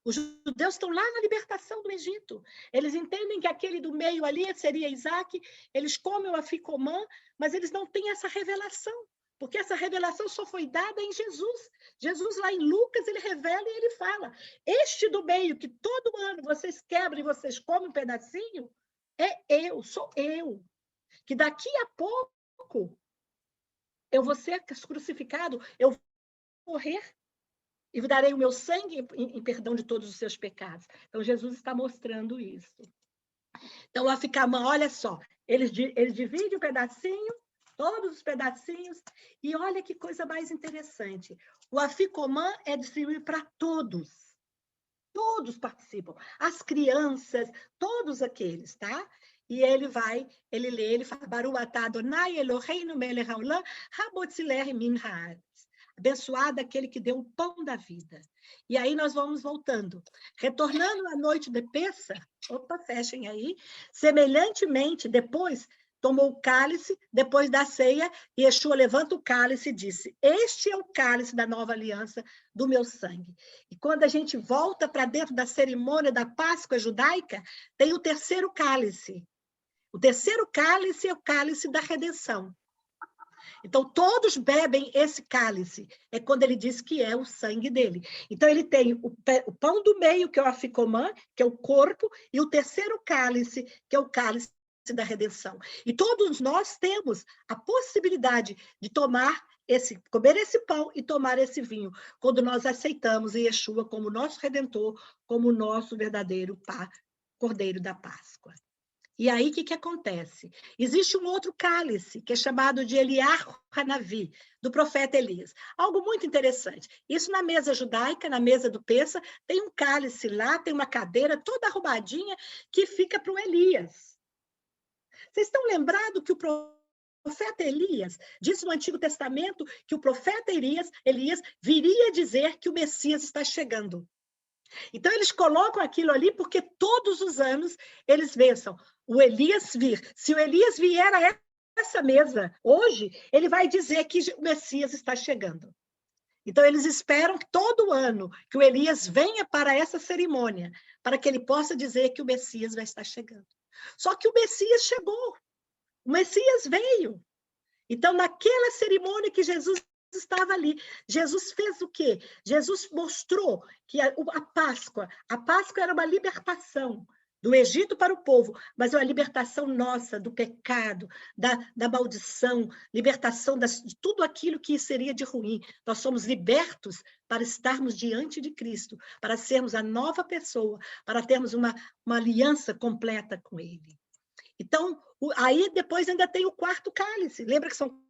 Os judeus estão lá na libertação do Egito. Eles entendem que aquele do meio ali seria Isaac, eles comem o afikoman, mas eles não têm essa revelação. Porque essa revelação só foi dada em Jesus. Jesus, lá em Lucas, ele revela e ele fala, este do meio, que todo ano vocês quebram e vocês comem um pedacinho, sou eu. Que daqui a pouco eu vou ser crucificado, eu vou morrer e darei o meu sangue em perdão de todos os seus pecados. Então, Jesus está mostrando isso. Então, o afikoman, olha só, eles dividem o pedacinho, todos os pedacinhos, e olha que coisa mais interessante. O afikoman é distribuído para todos. Todos participam. As crianças, todos aqueles, tá? E ele lê, ele fala, Baruch atah Adonai Eloheinu melech haolam, habotzileh min haaretz. Abençoado aquele que deu o pão da vida. E aí nós vamos voltando. Retornando à noite de Pêssar, fechem aí, semelhantemente, depois tomou o cálice, depois da ceia, e Yeshua levanta o cálice e disse, este é o cálice da nova aliança do meu sangue. E quando a gente volta para dentro da cerimônia da Páscoa judaica, tem o terceiro cálice. O terceiro cálice é o cálice da redenção. Então, todos bebem esse cálice. É quando ele diz que é o sangue dele. Então, ele tem o pão do meio, que é o afikoman, que é o corpo, e o terceiro cálice, que é o cálice da redenção. E todos nós temos a possibilidade de comer esse pão e tomar esse vinho, quando nós aceitamos Yeshua como nosso Redentor, como nosso verdadeiro Cordeiro da Páscoa. E aí, o que acontece? Existe um outro cálice, que é chamado de Eliyahu Hanavi, do profeta Elias. Algo muito interessante. Isso na mesa judaica, na mesa do Pêssar, tem um cálice lá, tem uma cadeira toda arrumadinha, que fica para o Elias. Vocês estão lembrados que o profeta Elias, diz no Antigo Testamento que o profeta Elias viria dizer que o Messias está chegando. Então, eles colocam aquilo ali porque todos os anos eles pensam, o Elias vir. Se o Elias vier a essa mesa hoje, ele vai dizer que o Messias está chegando. Então, eles esperam todo ano que o Elias venha para essa cerimônia, para que ele possa dizer que o Messias vai estar chegando. Só que o Messias chegou, o Messias veio. Então, naquela cerimônia que Jesus estava ali, Jesus fez o quê? Jesus mostrou que a Páscoa era uma libertação do Egito para o povo, mas é uma libertação nossa do pecado, da maldição, libertação de tudo aquilo que seria de ruim. Nós somos libertos para estarmos diante de Cristo, para sermos a nova pessoa, para termos uma aliança completa com Ele. Então, aí depois ainda tem o quarto cálice. Lembra que são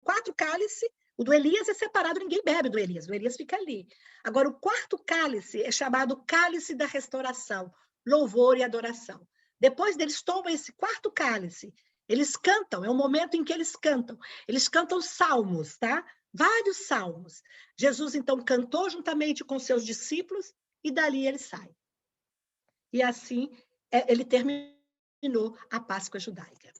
4 cálices? O do Elias é separado, ninguém bebe do Elias. O Elias fica ali. Agora, o quarto cálice é chamado cálice da restauração, louvor e adoração. Depois deles tomam esse quarto cálice, eles cantam, é o momento em que eles cantam. Eles cantam salmos, tá? Vários salmos. Jesus, então, cantou juntamente com seus discípulos e dali ele sai. E assim, ele terminou a Páscoa judaica.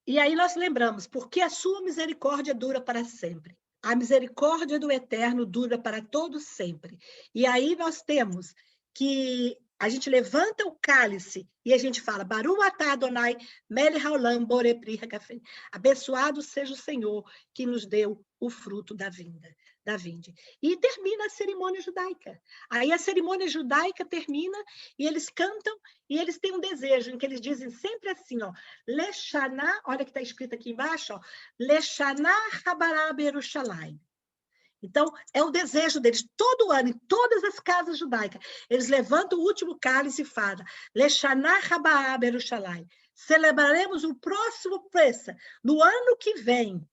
E aí nós lembramos, porque a sua misericórdia dura para sempre. A misericórdia do Eterno dura para todos sempre. E aí nós temos que a gente levanta o cálice e a gente fala, Baruch atah Adonai, melech haolam borei pri hagafen. Abençoado seja o Senhor que nos deu o fruto da vinde. E termina a cerimônia judaica. Aí a cerimônia judaica termina e eles cantam e eles têm um desejo em que eles dizem sempre assim, ó, Leshaná, olha que está escrito aqui embaixo, ó, Leshaná habará Berushalayim. Então, é o desejo deles, todo ano, em todas as casas judaicas, eles levantam o último cálice e falam, Leshaná habará Berushalayim. Celebraremos o próximo Pessa, no ano que vem,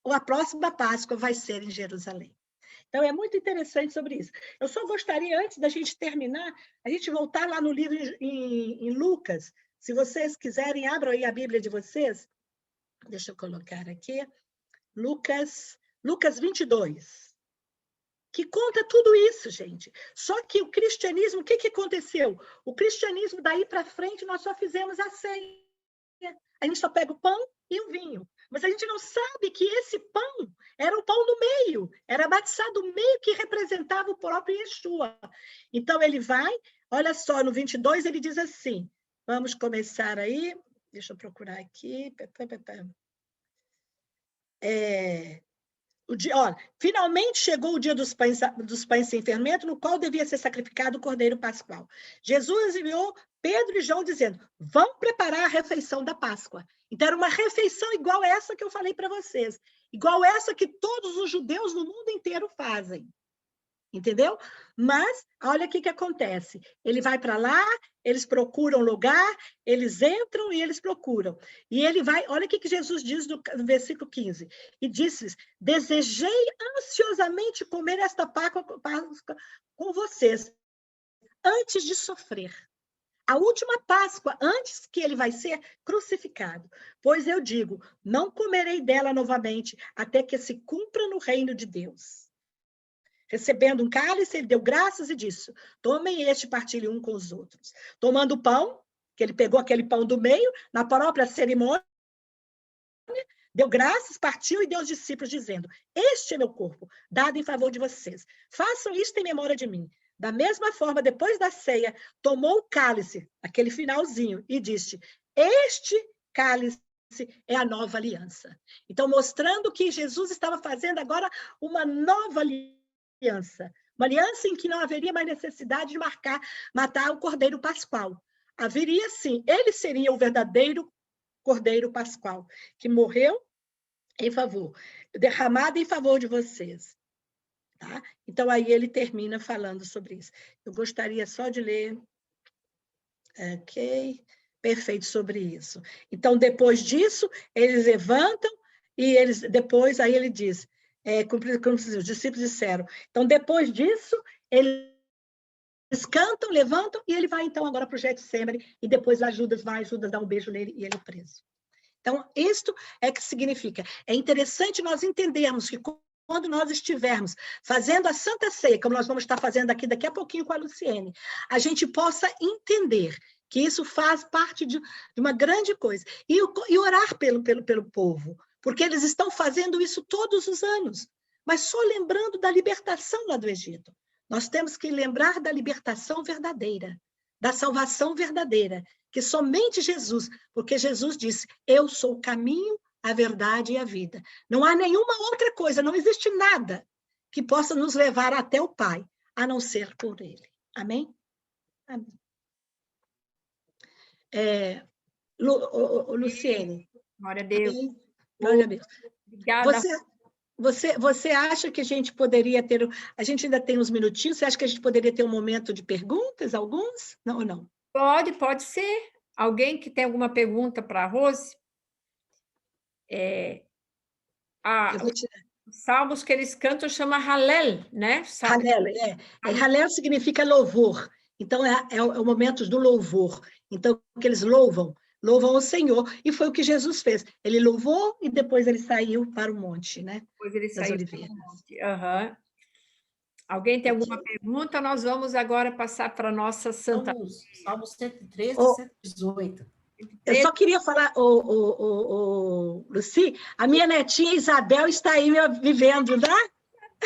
ou a próxima Páscoa vai ser em Jerusalém. Então, é muito interessante sobre isso. Eu só gostaria, antes da gente terminar, a gente voltar lá no livro em Lucas. Se vocês quiserem, abram aí a Bíblia de vocês. Deixa eu colocar aqui. Lucas 22. Que conta tudo isso, gente. Só que o cristianismo, o que aconteceu? O cristianismo, daí para frente, nós só fizemos a ceia. A gente só pega o pão e o vinho. Mas a gente não sabe que esse pão era o pão do meio, era batizado do meio que representava o próprio Yeshua. Então, ele vai, olha só, no 22 ele diz assim, vamos começar aí, deixa eu procurar aqui. Olha, finalmente chegou o dia dos pães sem fermento, no qual devia ser sacrificado o Cordeiro Pascual. Jesus enviou Pedro e João dizendo, vão preparar a refeição da Páscoa. Então, era uma refeição igual essa que eu falei para vocês, igual essa que todos os judeus no mundo inteiro fazem. Entendeu? Mas, olha o que acontece. Ele vai para lá, eles procuram lugar, eles entram e eles procuram. E ele vai, olha o que Jesus diz no versículo 15. E disse, desejei ansiosamente comer esta Páscoa com vocês, antes de sofrer. A última Páscoa, antes que ele vai ser crucificado. Pois eu digo, não comerei dela novamente, até que se cumpra no reino de Deus. Recebendo um cálice, ele deu graças e disse, tomem este e partilhem um com os outros. Tomando o pão, que ele pegou aquele pão do meio, na própria cerimônia, deu graças, partiu e deu aos discípulos, dizendo, este é meu corpo, dado em favor de vocês. Façam isto em memória de mim. Da mesma forma, depois da ceia, tomou o cálice, aquele finalzinho, e disse, este cálice é a nova aliança. Então, mostrando que Jesus estava fazendo agora uma nova aliança. Uma aliança em que não haveria mais necessidade de matar o Cordeiro Pascual. Haveria, sim, ele seria o verdadeiro Cordeiro Pascual, que morreu em favor, derramado em favor de vocês. Tá? Então, aí ele termina falando sobre isso. Eu gostaria só de ler. Ok, perfeito, sobre isso. Então, depois disso, eles levantam e eles depois, aí ele diz, como os discípulos disseram. Então, depois disso, eles cantam, levantam, e ele vai, então, agora para o Getsemane, e depois Judas dá um beijo nele, e ele é preso. Então, isto é que significa. É interessante nós entendermos que quando nós estivermos fazendo a Santa Ceia, como nós vamos estar fazendo aqui daqui a pouquinho com a Luciene, a gente possa entender que isso faz parte de uma grande coisa. E orar pelo povo, porque eles estão fazendo isso todos os anos, mas só lembrando da libertação lá do Egito. Nós temos que lembrar da libertação verdadeira, da salvação verdadeira, que somente Jesus, porque Jesus disse, eu sou o caminho, a verdade e a vida. Não há nenhuma outra coisa, não existe nada que possa nos levar até o Pai, a não ser por Ele. Amém? Amém. Luciene. Glória a Deus. Amém? Glória a Deus. Obrigada. Você acha que a gente poderia ter... A gente ainda tem uns minutinhos, você acha que a gente poderia ter um momento de perguntas, alguns? Não ou não? Pode ser. Alguém que tem alguma pergunta para a Rose? Os salmos que eles cantam chama Halel, né? Halel, Halel significa louvor. Então, é o momento do louvor. Então, que eles louvam o Senhor. E foi o que Jesus fez. Ele louvou e depois ele saiu para o monte, né? Depois ele das saiu oliveiras. para o monte. Uhum. Alguém tem alguma pergunta? Nós vamos agora passar para a nossa Santa... Salmos 113 e 118. Eu só queria falar, Luci, a minha netinha Isabel está aí me vendo, tá?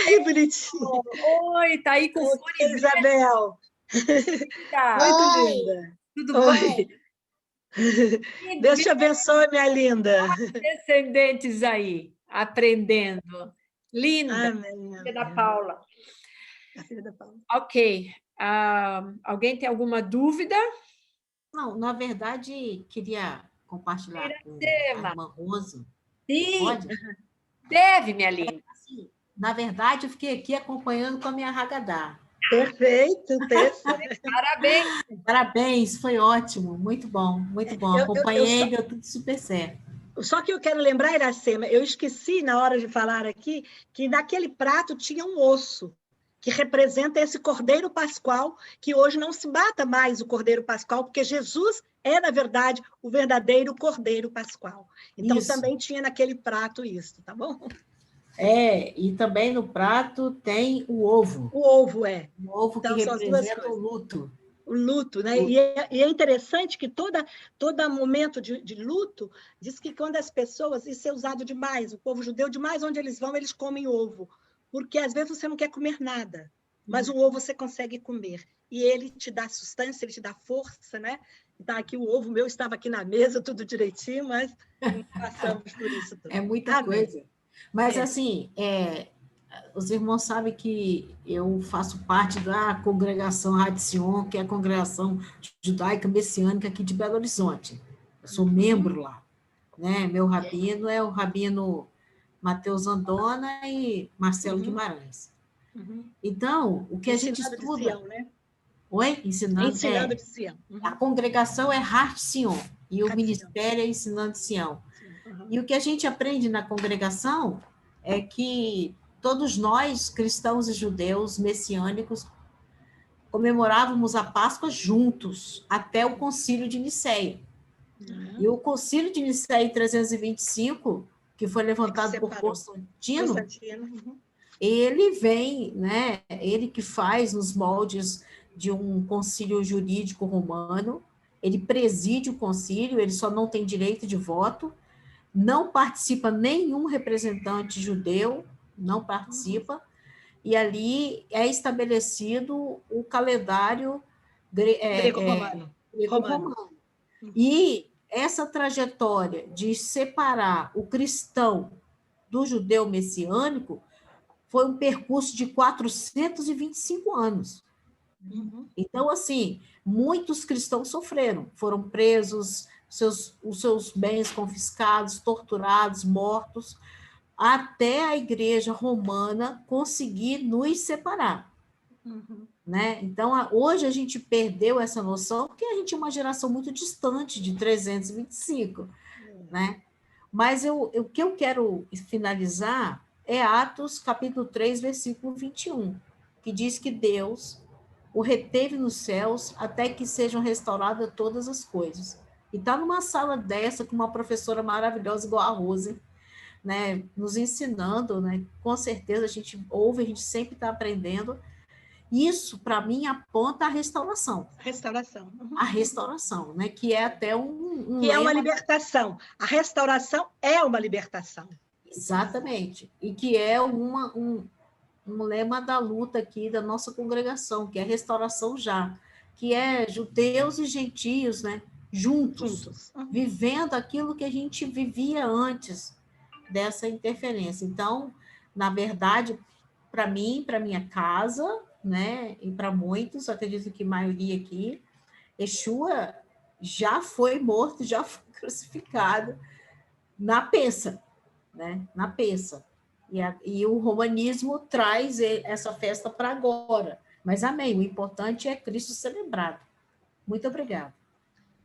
Ai, bonitinha. Oi, está aí com o fone. Isabel. Muito linda. Tudo Oi. bom? Deus te abençoe, minha linda. Descendentes aí, aprendendo. Linda. Amém. Filha da Paula. A filha da Paula. Ok. Alguém tem alguma dúvida? Não, na verdade, queria compartilhar com a irmã Rose. Sim, Pode? deve, minha linda. Assim, na verdade, eu fiquei aqui acompanhando com a minha Haggadah. Perfeito, Parabéns. Parabéns, foi ótimo, muito bom, muito bom. Acompanhei, deu tudo super certo. Só que eu quero lembrar, Iracema, eu esqueci na hora de falar aqui, que naquele prato tinha um osso, que representa esse Cordeiro Pascual, que hoje não se mata mais o Cordeiro Pascual, porque Jesus é, na verdade, o verdadeiro Cordeiro Pascual. Então, Isso. também tinha naquele prato isso, tá bom? E também no prato tem o ovo. O ovo, O ovo então, que são as duas representa o coisas. luto. O luto, né? E é interessante que todo momento de luto, diz que quando as pessoas, isso é usado demais, o povo judeu, demais onde eles vão, eles comem ovo. Porque às vezes você não quer comer nada, mas o ovo você consegue comer. E ele te dá sustância, ele te dá força, né? Então, aqui o ovo meu estava aqui na mesa, tudo direitinho, mas passamos por isso tudo. É muita coisa. Mas, assim, os irmãos sabem que eu faço parte da congregação Rádio Sion, que é a congregação judaica messiânica aqui de Belo Horizonte. Eu sou membro lá. Né? Meu rabino é o rabino Mateus Andona e Marcelo Guimarães. Então, o que a gente estuda... De Sião, né? Oi? Ensinando de Sião. A congregação é Hart Sion, e o ministério é Ensinando Sião. E o que a gente aprende na congregação é que todos nós, cristãos e judeus messiânicos, comemorávamos a Páscoa juntos, até o Concílio de Nicéia. E o Concílio de Nicéia em 325, que foi levantado por Constantino, ele vem, né? Ele que faz nos moldes de um concílio jurídico romano, ele preside o concílio, ele só não tem direito de voto, não participa nenhum representante judeu, não participa, e ali é estabelecido o calendário grego-romano. E essa trajetória de separar o cristão do judeu messiânico foi um percurso de 425 anos. Então, assim, muitos cristãos sofreram, foram presos, os seus bens confiscados, torturados, mortos, até a igreja romana conseguir nos separar. Né? Então, hoje a gente perdeu essa noção, porque a gente é uma geração muito distante de 325. Né? Mas o que eu quero finalizar é Atos, capítulo 3, versículo 21, que diz que Deus o reteve nos céus até que sejam restauradas todas as coisas. E estar numa sala dessa com uma professora maravilhosa igual a Rose, né, nos ensinando, né, com certeza a gente ouve, a gente sempre está aprendendo. Isso, para mim, aponta a restauração. Restauração. A restauração, né, que é até um Que é uma lema. libertação. A restauração é uma libertação. Exatamente. E que é um lema da luta aqui da nossa congregação, que é a restauração já, que é judeus e gentios, né, juntos. Vivendo aquilo que a gente vivia antes dessa interferência. Então, na verdade, para mim, para minha casa, né, e para muitos, acredito que a maioria aqui, Yeshua já foi morto, já foi crucificado na peça, né, na peça. E o romanismo traz essa festa para agora. Mas amém, o importante é Cristo celebrado. Muito obrigada.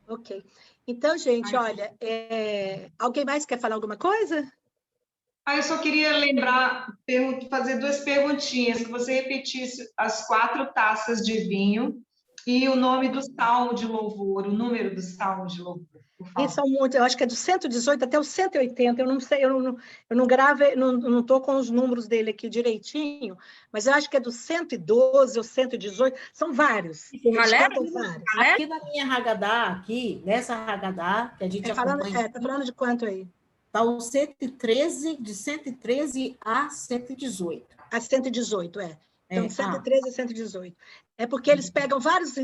Ok. Então, gente, olha, alguém mais quer falar alguma coisa? Eu só queria lembrar, fazer 2 perguntinhas, que você repetisse as 4 taças de vinho e o nome do salmo de louvor, o número do salmo de louvor, por favor. São muitos, eu acho que é do 118 até o 180, eu não sei, eu não gravei, não estou com os números dele aqui direitinho, mas eu acho que é do 112 ou 118, são vários. Eles cantam vários. Aqui na minha Haggadah, nessa Haggadah, que a gente acompanha... Está falando de quanto aí? Está o 113, de 113 a 118. A 118, Então, 113 a 118. É porque eles pegam vários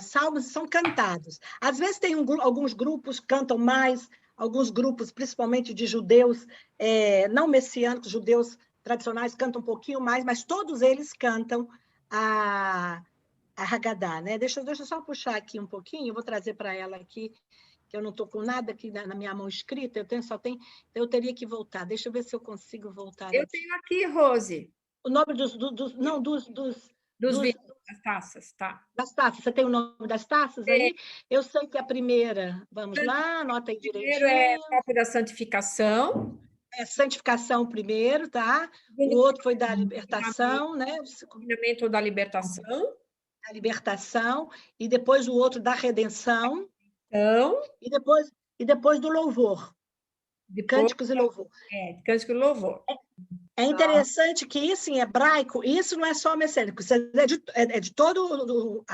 salmos e são cantados. Às vezes tem alguns grupos que cantam mais, alguns grupos, principalmente de judeus não messiânicos, judeus tradicionais, cantam um pouquinho mais, mas todos eles cantam a Haggadah, né? Deixa eu só puxar aqui um pouquinho, eu vou trazer para ela aqui, que eu não estou com nada aqui na minha mão escrita, eu teria que voltar. Deixa eu ver se eu consigo voltar. Eu tenho aqui, Rose. O nome dos vinhos, das taças, tá. Das taças, você tem o nome das taças aí? Eu sei que a primeira, vamos lá, anota aí direitinho. Primeiro é foco da santificação. Santificação primeiro, tá? O outro foi da libertação, né? O fundamento da libertação. A libertação, e depois o outro da redenção. E depois do louvor. Cânticos e louvor. Cântico e louvor. É interessante que isso em hebraico, isso não é só messiânico, isso é de todo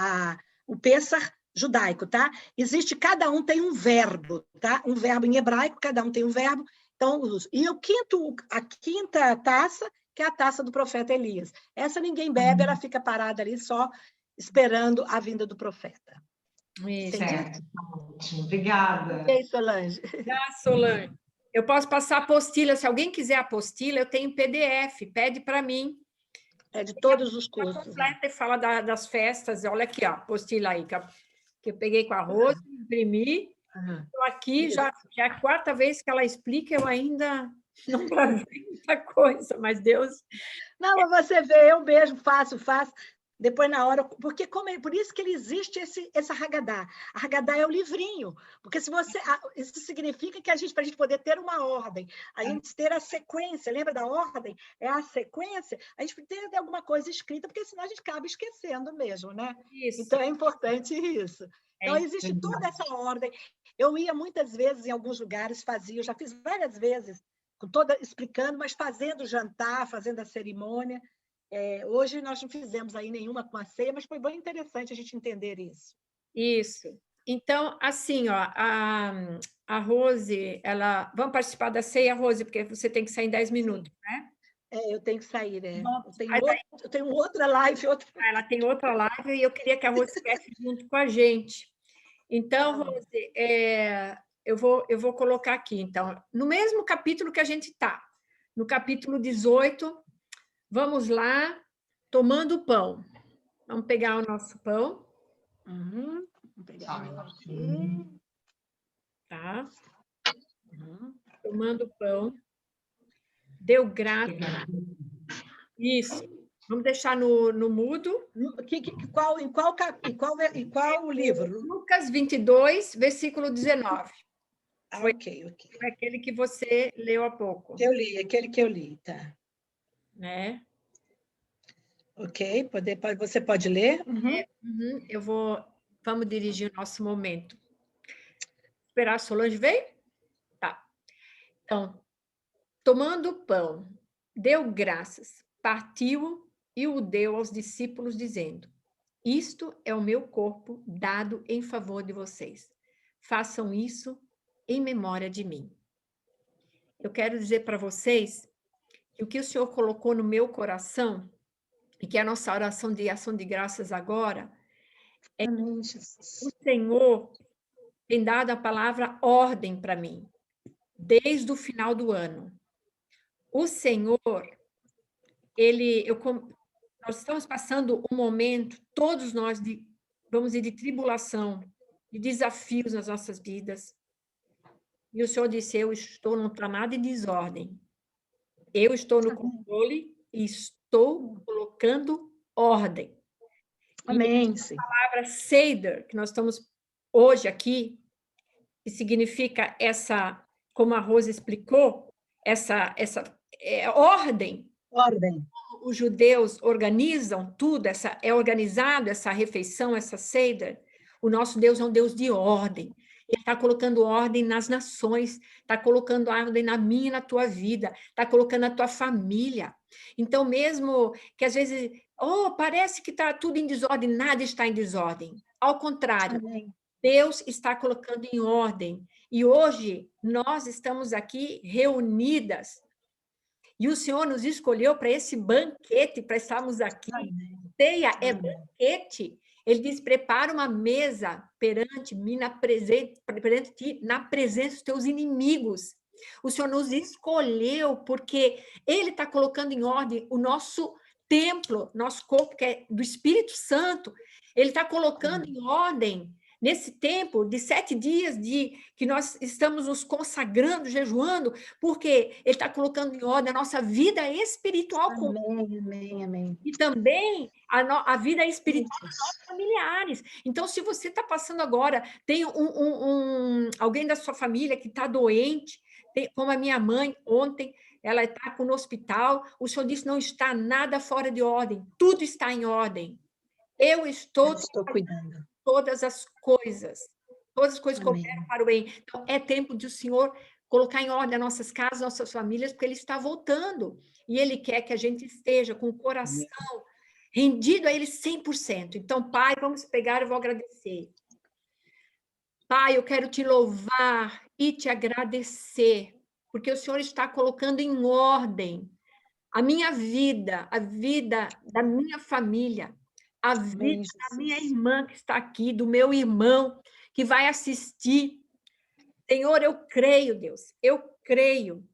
o Pêssar judaico, tá? Cada um tem um verbo, tá? Um verbo em hebraico, cada um tem um verbo. Então, e a quinta taça, que é a taça do profeta Elias. Essa ninguém bebe, ela fica parada ali só esperando a vinda do profeta. Certo, ótimo. Obrigada. E aí, Solange? Solange. Eu posso passar a apostila, se alguém quiser a apostila, eu tenho PDF, pede para mim. É de todos os cursos. Completa e fala das festas, olha aqui, ó, a apostila aí, que eu peguei com a Rose, imprimi. Estou aqui, já é a 4ª vez que ela explica, eu ainda não gravei muita coisa, mas Deus... Não, mas você vê, eu mesmo faço. Depois, na hora, porque por isso que ele existe essa Haggadah. A Haggadah é o livrinho, porque isso significa que para a gente poder ter uma ordem, a gente ter a sequência, lembra da ordem? É a sequência, a gente tem ter alguma coisa escrita, porque senão a gente acaba esquecendo mesmo, né? Isso. Então, é importante isso. Então, existe toda essa ordem. Eu ia muitas vezes em alguns lugares, eu já fiz várias vezes, explicando, mas fazendo jantar, fazendo a cerimônia. Hoje nós não fizemos aí nenhuma com a ceia, mas foi bem interessante a gente entender isso. Isso. Então, assim, ó, a Rose, vamos participar da ceia, Rose, porque você tem que sair em 10 minutos, né? Eu tenho que sair, Eu tenho outra live. Ela tem outra live e eu queria que a Rose estivesse junto com a gente. Então, Rose, eu vou colocar aqui, então, no mesmo capítulo que a gente está, no capítulo 18, vamos lá, tomando o pão. Vamos pegar o nosso pão. Vamos pegar aqui. Tá? Tomando o pão. Deu graça. Isso. Vamos deixar no mudo. Em qual livro? Lucas 22, versículo 19. Ok. Foi aquele que você leu há pouco. Aquele que eu li, tá. Né? Ok, você pode ler? Vamos dirigir o nosso momento. Esperar a Solange veio? Tá. Então, tomando o pão, deu graças, partiu e o deu aos discípulos, dizendo: isto é o meu corpo dado em favor de vocês. Façam isso em memória de mim. Eu quero dizer para vocês que o que o Senhor colocou no meu coração, e que é a nossa oração de ação de graças agora, é que o Senhor tem dado a palavra ordem para mim, desde o final do ano. O Senhor, nós estamos passando um momento, todos nós, vamos dizer, de tribulação, de desafios nas nossas vidas. E o Senhor disse: eu estou, não está nada em desordem. Eu estou no controle e estou colocando ordem. Amém. E a palavra Seder, que nós estamos hoje aqui, que significa essa, como a Rosa explicou, essa ordem. Ordem. Os judeus organizam tudo, é organizado essa refeição, essa Seder. O nosso Deus é um Deus de ordem. Ele está colocando ordem nas nações, está colocando ordem na minha e na tua vida, está colocando na tua família. Então, mesmo que às vezes, parece que está tudo em desordem, nada está em desordem. Ao contrário, amém. Deus está colocando em ordem. E hoje nós estamos aqui reunidas. E o Senhor nos escolheu para esse banquete, para estarmos aqui. Ceia é banquete. Ele diz: prepara uma mesa perante mim, perante ti, na presença dos teus inimigos. O Senhor nos escolheu porque Ele está colocando em ordem o nosso templo, nosso corpo, que é do Espírito Santo. Ele está colocando em ordem, nesse tempo de 7 dias que nós estamos nos consagrando, jejuando, porque Ele está colocando em ordem a nossa vida espiritual. Amém. E também a vida espiritual dos nossos familiares. Então, se você está passando agora, tem alguém da sua família que está doente, como a minha mãe ontem, ela está no hospital, o Senhor disse: não está nada fora de ordem, tudo está em ordem. Eu estou cuidando. Todas as coisas cooperam para o bem. Então, é tempo de o Senhor colocar em ordem as nossas casas, nossas famílias, porque Ele está voltando. E Ele quer que a gente esteja com o coração rendido a Ele 100%. Então, Pai, vamos pegar, eu vou agradecer. Pai, eu quero te louvar e te agradecer, porque o Senhor está colocando em ordem a minha vida, a vida da minha família, a vida da minha irmã que está aqui, do meu irmão que vai assistir. Senhor, eu creio, Deus, eu creio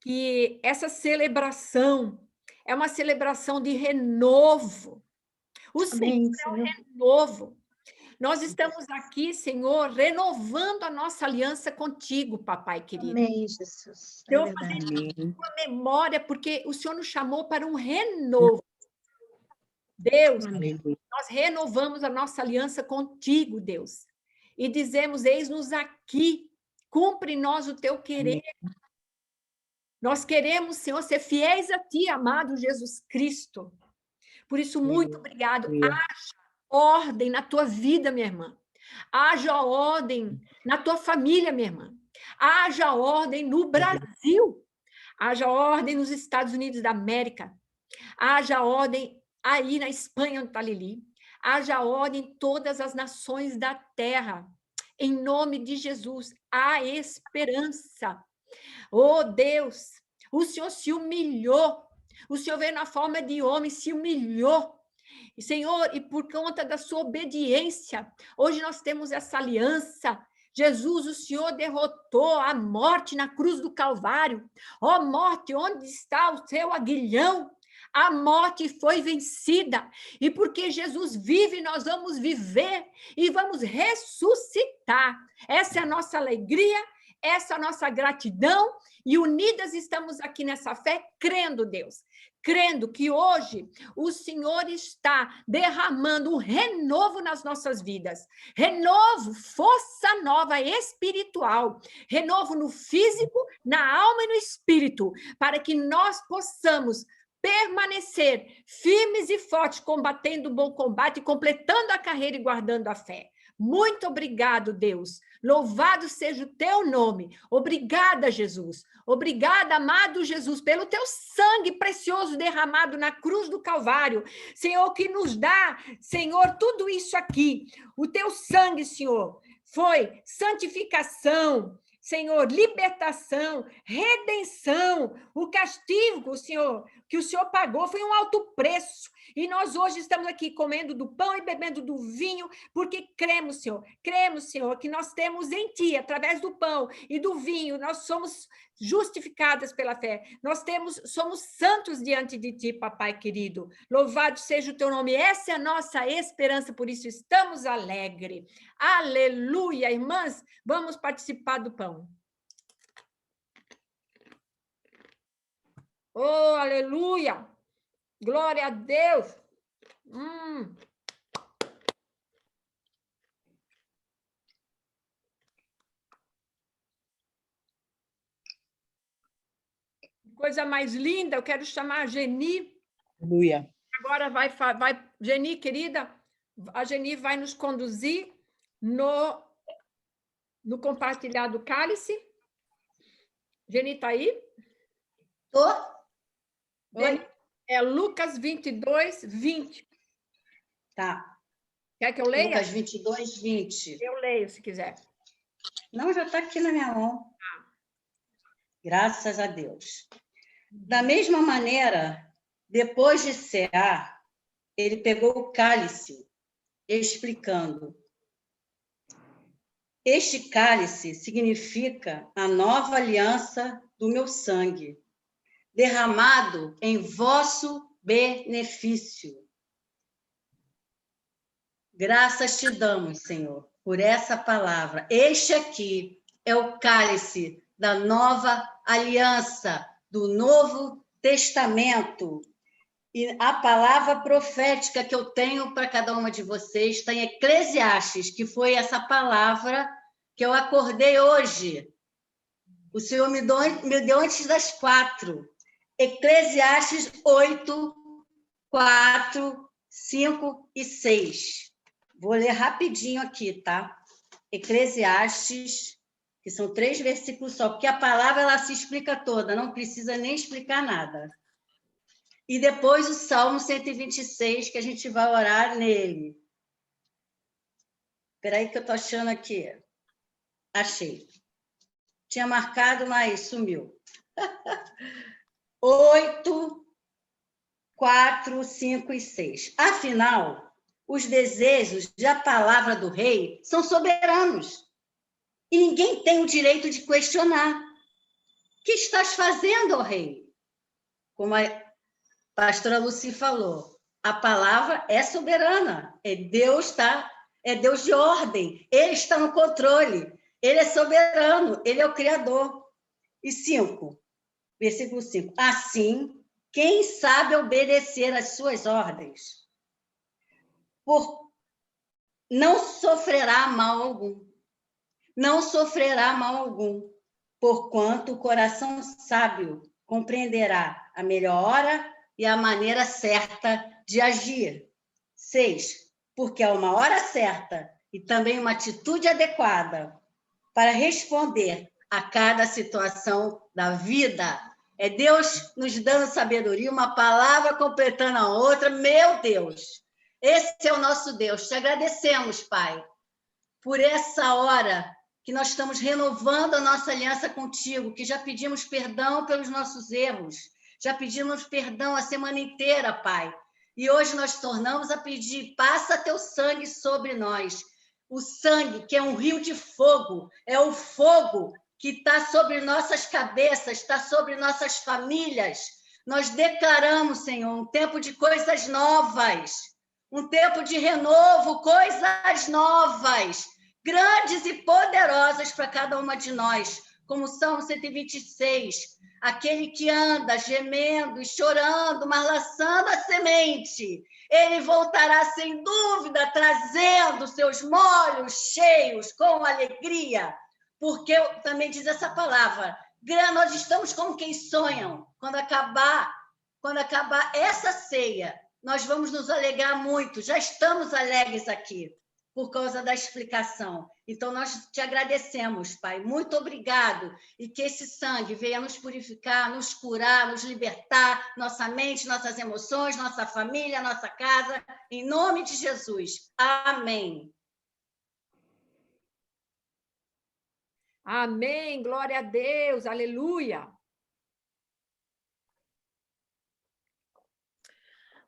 que essa celebração é uma celebração de renovo. O Senhor é um renovo. Nós estamos aqui, Senhor, renovando a nossa aliança contigo, papai querido. Amém, Jesus. Senhor, fazendo uma memória, porque o Senhor nos chamou para um renovo. Deus, nós renovamos a nossa aliança contigo, Deus, e dizemos: eis-nos aqui, cumpre em nós o teu querer. Nós queremos, Senhor, ser fiéis a ti, amado Jesus Cristo. Por isso, muito obrigado. Haja ordem na tua vida, minha irmã. Haja ordem na tua família, minha irmã. Haja ordem no Brasil. Haja ordem nos Estados Unidos da América. Haja ordem aí na Espanha, onde está Lili. Haja ordem em todas as nações da terra. Em nome de Jesus, há esperança. Oh, Deus, o Senhor se humilhou. O Senhor veio na forma de homem, se humilhou. E, Senhor, e por conta da sua obediência, hoje nós temos essa aliança. Jesus, o Senhor derrotou a morte na cruz do Calvário. Ó morte, onde está o seu aguilhão? A morte foi vencida, e porque Jesus vive, nós vamos viver e vamos ressuscitar. Essa é a nossa alegria, essa é a nossa gratidão, e unidas estamos aqui nessa fé, crendo, Deus, crendo que hoje o Senhor está derramando um renovo nas nossas vidas, renovo, força nova espiritual, renovo no físico, na alma e no espírito, para que nós possamos permanecer firmes e fortes, combatendo o bom combate, completando a carreira e guardando a fé. Muito obrigado, Deus. Louvado seja o teu nome. Obrigada, Jesus. Obrigada, amado Jesus, pelo teu sangue precioso derramado na cruz do Calvário. Senhor, que nos dá, Senhor, tudo isso aqui. O teu sangue, Senhor, foi santificação, Senhor, libertação, redenção. O castigo, Senhor, que o Senhor pagou foi um alto preço. E nós hoje estamos aqui comendo do pão e bebendo do vinho, porque cremos, Senhor, que nós temos em Ti, através do pão e do vinho, nós somos justificadas pela fé. Somos santos diante de Ti, papai querido. Louvado seja o Teu nome. Essa é a nossa esperança, por isso estamos alegres. Aleluia, irmãs. Vamos participar do pão. Oh, aleluia. Glória a Deus. Coisa mais linda, eu quero chamar a Geni. Aleluia. Agora vai, Geni, querida, a Geni vai nos conduzir no compartilhar do cálice. Geni, está aí? Tô? Oi? É Lucas 22, 20. Tá. Quer que eu leia? Lucas 22, 20. Eu leio, se quiser. Não, já está aqui na minha mão. Graças a Deus. Da mesma maneira, depois de cear, ele pegou o cálice, explicando: este cálice significa a nova aliança do meu sangue, derramado em vosso benefício. Graças te damos, Senhor, por essa palavra. Este aqui é o cálice da nova aliança, do Novo Testamento. E a palavra profética que eu tenho para cada uma de vocês está em Eclesiastes, que foi essa palavra que eu acordei hoje. O Senhor me deu antes das 4. Eclesiastes 8, 4, 5 e 6. Vou ler rapidinho aqui, tá? Eclesiastes, que são 3 versículos só, porque a palavra ela se explica toda, não precisa nem explicar nada. E depois o Salmo 126, que a gente vai orar nele. Espera aí que eu estou achando aqui. Achei. Tinha marcado, mas sumiu. 8, 4, 5 e 6. Afinal, os desejos da palavra do rei são soberanos. E ninguém tem o direito de questionar. O que estás fazendo, ó rei? Como a pastora Lucy falou, a palavra é soberana. Deus de ordem. Ele está no controle. Ele é soberano. Ele é o Criador. E 5. Versículo 5. Assim, quem sabe obedecer às suas ordens, não sofrerá mal algum. Não sofrerá mal algum, porquanto o coração sábio compreenderá a melhor hora e a maneira certa de agir. 6. Porque há uma hora certa e também uma atitude adequada para responder a cada situação da vida. É Deus nos dando sabedoria, uma palavra completando a outra. Meu Deus, esse é o nosso Deus. Te agradecemos, Pai, por essa hora que nós estamos renovando a nossa aliança contigo, que já pedimos perdão pelos nossos erros, já pedimos perdão a semana inteira, Pai. E hoje nós tornamos a pedir, passa teu sangue sobre nós. O sangue, que é um rio de fogo, é o fogo que está sobre nossas cabeças, está sobre nossas famílias. Nós declaramos, Senhor, um tempo de coisas novas, um tempo de renovo, coisas novas, grandes e poderosas para cada uma de nós, como o Salmo 126, aquele que anda gemendo e chorando, mas lançando a semente, ele voltará sem dúvida, trazendo seus molhos cheios com alegria, porque também diz essa palavra, nós estamos como quem sonham, quando acabar essa ceia, nós vamos nos alegrar muito, já estamos alegres aqui, por causa da explicação. Então, nós te agradecemos, Pai. Muito obrigado. E que esse sangue venha nos purificar, nos curar, nos libertar, nossa mente, nossas emoções, nossa família, nossa casa, em nome de Jesus. Amém. Amém, glória a Deus, aleluia.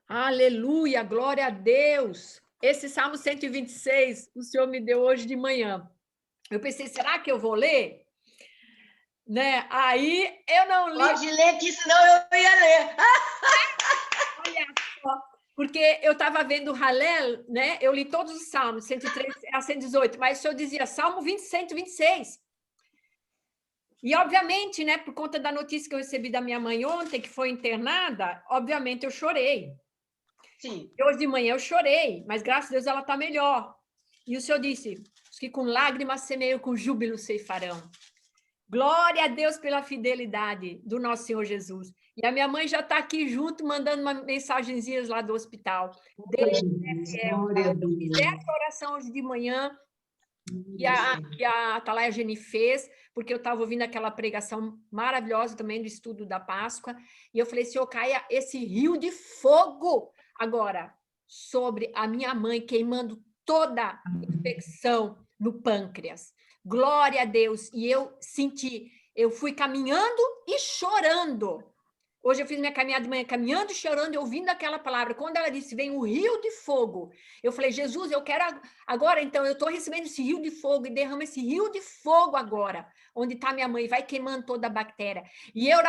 Aleluia, glória a Deus. Esse Salmo 126, o Senhor me deu hoje de manhã. Eu pensei, será que eu vou ler? Né? Aí eu não li. Pode ler, que senão eu ia ler. Olha só, porque eu estava vendo o Halel, né? Eu li todos os salmos, 103 a 118, mas o Senhor dizia Salmo 20, 126. E, obviamente, né, por conta da notícia que eu recebi da minha mãe ontem, que foi internada, obviamente eu chorei. Sim. Hoje de manhã eu chorei, mas graças a Deus ela está melhor. E o Senhor disse, os que com lágrimas semeiam, com júbilo ceifarão. Glória a Deus pela fidelidade do nosso Senhor Jesus. E a minha mãe já está aqui junto, mandando uma mensagenzinhas lá do hospital. Deus é fiel. Eu fiz essa oração hoje de manhã, que a Atalaia Geni fez, porque eu estava ouvindo aquela pregação maravilhosa também do estudo da Páscoa, e eu falei, Senhor, caia esse rio de fogo agora sobre a minha mãe, queimando toda a infecção no pâncreas. Glória a Deus. E eu senti, eu fui caminhando e chorando. Hoje eu fiz minha caminhada de manhã, caminhando e chorando, e ouvindo aquela palavra. Quando ela disse, vem o rio de fogo, eu falei, Jesus, eu quero agora, então, eu estou recebendo esse rio de fogo, e derrama esse rio de fogo agora, onde está minha mãe, vai queimando toda a bactéria. E eu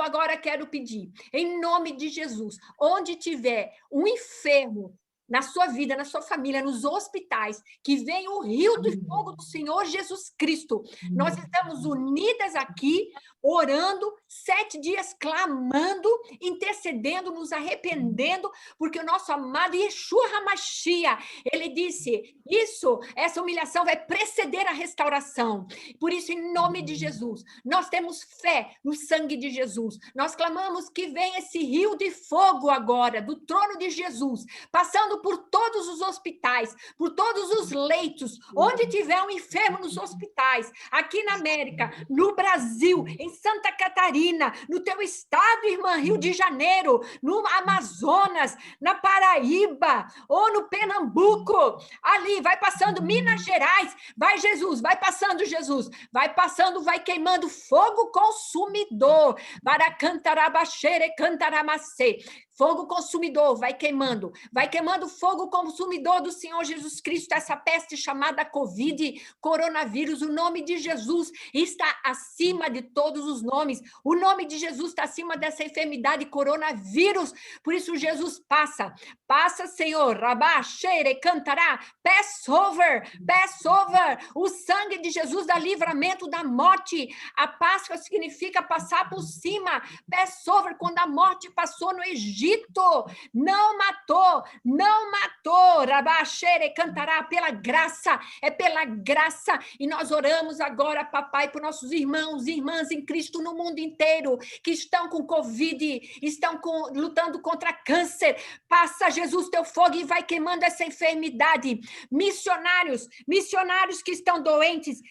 agora quero pedir, em nome de Jesus, onde tiver um enfermo, na sua vida, na sua família, nos hospitais, que venha o rio de fogo do Senhor Jesus Cristo. Nós estamos unidas aqui, orando, 7 dias clamando, intercedendo, nos arrependendo, porque o nosso amado Yeshua HaMashiach, ele disse, essa humilhação vai preceder a restauração. Por isso, em nome de Jesus, nós temos fé no sangue de Jesus. Nós clamamos que venha esse rio de fogo agora, do trono de Jesus, passando por todos os hospitais, por todos os leitos, onde tiver um enfermo nos hospitais, aqui na América, no Brasil, em Santa Catarina, no teu estado, irmã, Rio de Janeiro, no Amazonas, na Paraíba, ou no Pernambuco, ali, vai passando Minas Gerais, vai Jesus, vai passando Jesus, vai passando, vai queimando fogo consumidor, para cantarabachere, cantaramacê, fogo consumidor, vai queimando fogo consumidor do Senhor Jesus Cristo, essa peste chamada Covid, coronavírus, o nome de Jesus está acima de todos os nomes, o nome de Jesus está acima dessa enfermidade, coronavírus, por isso Jesus passa, Senhor, rabá, xere, cantará, pass over, o sangue de Jesus dá livramento da morte, a Páscoa significa passar por cima, pass over, quando a morte passou no Egito, não matou, Rabaxere cantará pela graça, é pela graça, e nós oramos agora, papai, por nossos irmãos e irmãs em Cristo no mundo inteiro, que estão com Covid, estão lutando contra câncer, passa Jesus teu fogo e vai queimando essa enfermidade, missionários que estão doentes,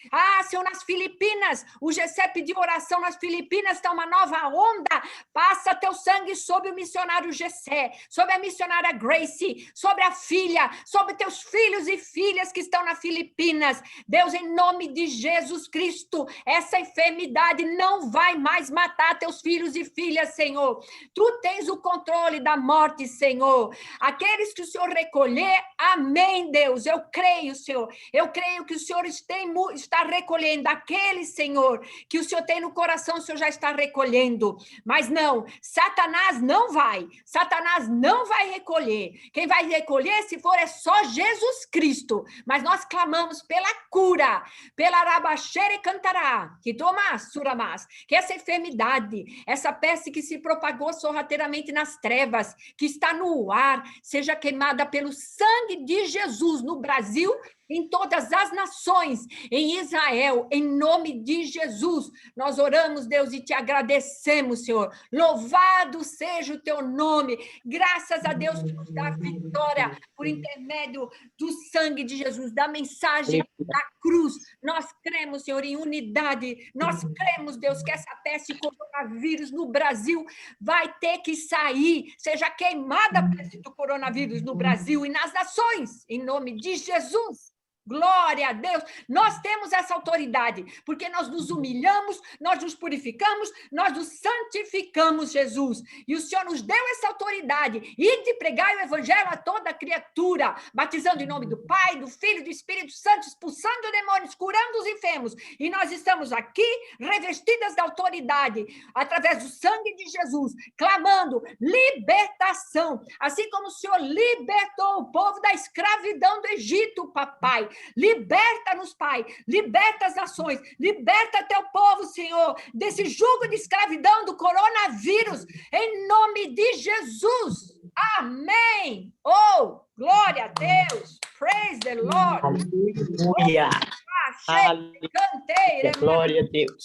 Senhor, nas Filipinas, o GC pediu oração nas Filipinas, está uma nova onda, passa teu sangue sobre o missionário GC, sobre a missionária Grace, sobre a filha, sobre teus filhos e filhas que estão nas Filipinas, Deus, em nome de Jesus Cristo, essa enfermidade não vai mais matar teus filhos e filhas, Senhor, tu tens o controle da morte, Senhor, aqueles que o Senhor recolher, amém, Deus, eu creio, Senhor, eu creio que o Senhor está recolhendo, aqueles, Senhor, que o Senhor tem no coração, o Senhor já está recolhendo, mas não, Satanás não vai recolher, quem vai recolher, se for, é só Jesus Cristo, mas nós clamamos pela cura, pela rabaxere cantará, que toma suramas, que essa enfermidade, essa peste que se propagou sorrateiramente nas trevas, que está no ar, seja queimada pelo sangue de Jesus no Brasil em todas as nações, em Israel, em nome de Jesus. Nós oramos, Deus, e te agradecemos, Senhor. Louvado seja o teu nome. Graças a Deus que nos dá vitória por intermédio do sangue de Jesus, da mensagem da cruz. Nós cremos, Senhor, em unidade. Nós cremos, Deus, que essa peste coronavírus no Brasil vai ter que sair, seja queimada a peste do coronavírus no Brasil e nas nações, em nome de Jesus. Glória a Deus. Nós temos essa autoridade, porque nós nos humilhamos, nós nos purificamos, nós nos santificamos, Jesus. E o Senhor nos deu essa autoridade, e de pregar o evangelho a toda criatura, batizando em nome do Pai, do Filho e do Espírito Santo, expulsando demônios, curando os enfermos. E nós estamos aqui revestidas da autoridade, através do sangue de Jesus, clamando libertação, assim como o Senhor libertou o povo da escravidão do Egito, papai. Liberta-nos, Pai, liberta as nações, liberta teu povo, Senhor, desse jugo de escravidão do coronavírus, em nome de Jesus. Amém. Oh, glória a Deus. Praise the Lord. Aleluia. Glória a Deus.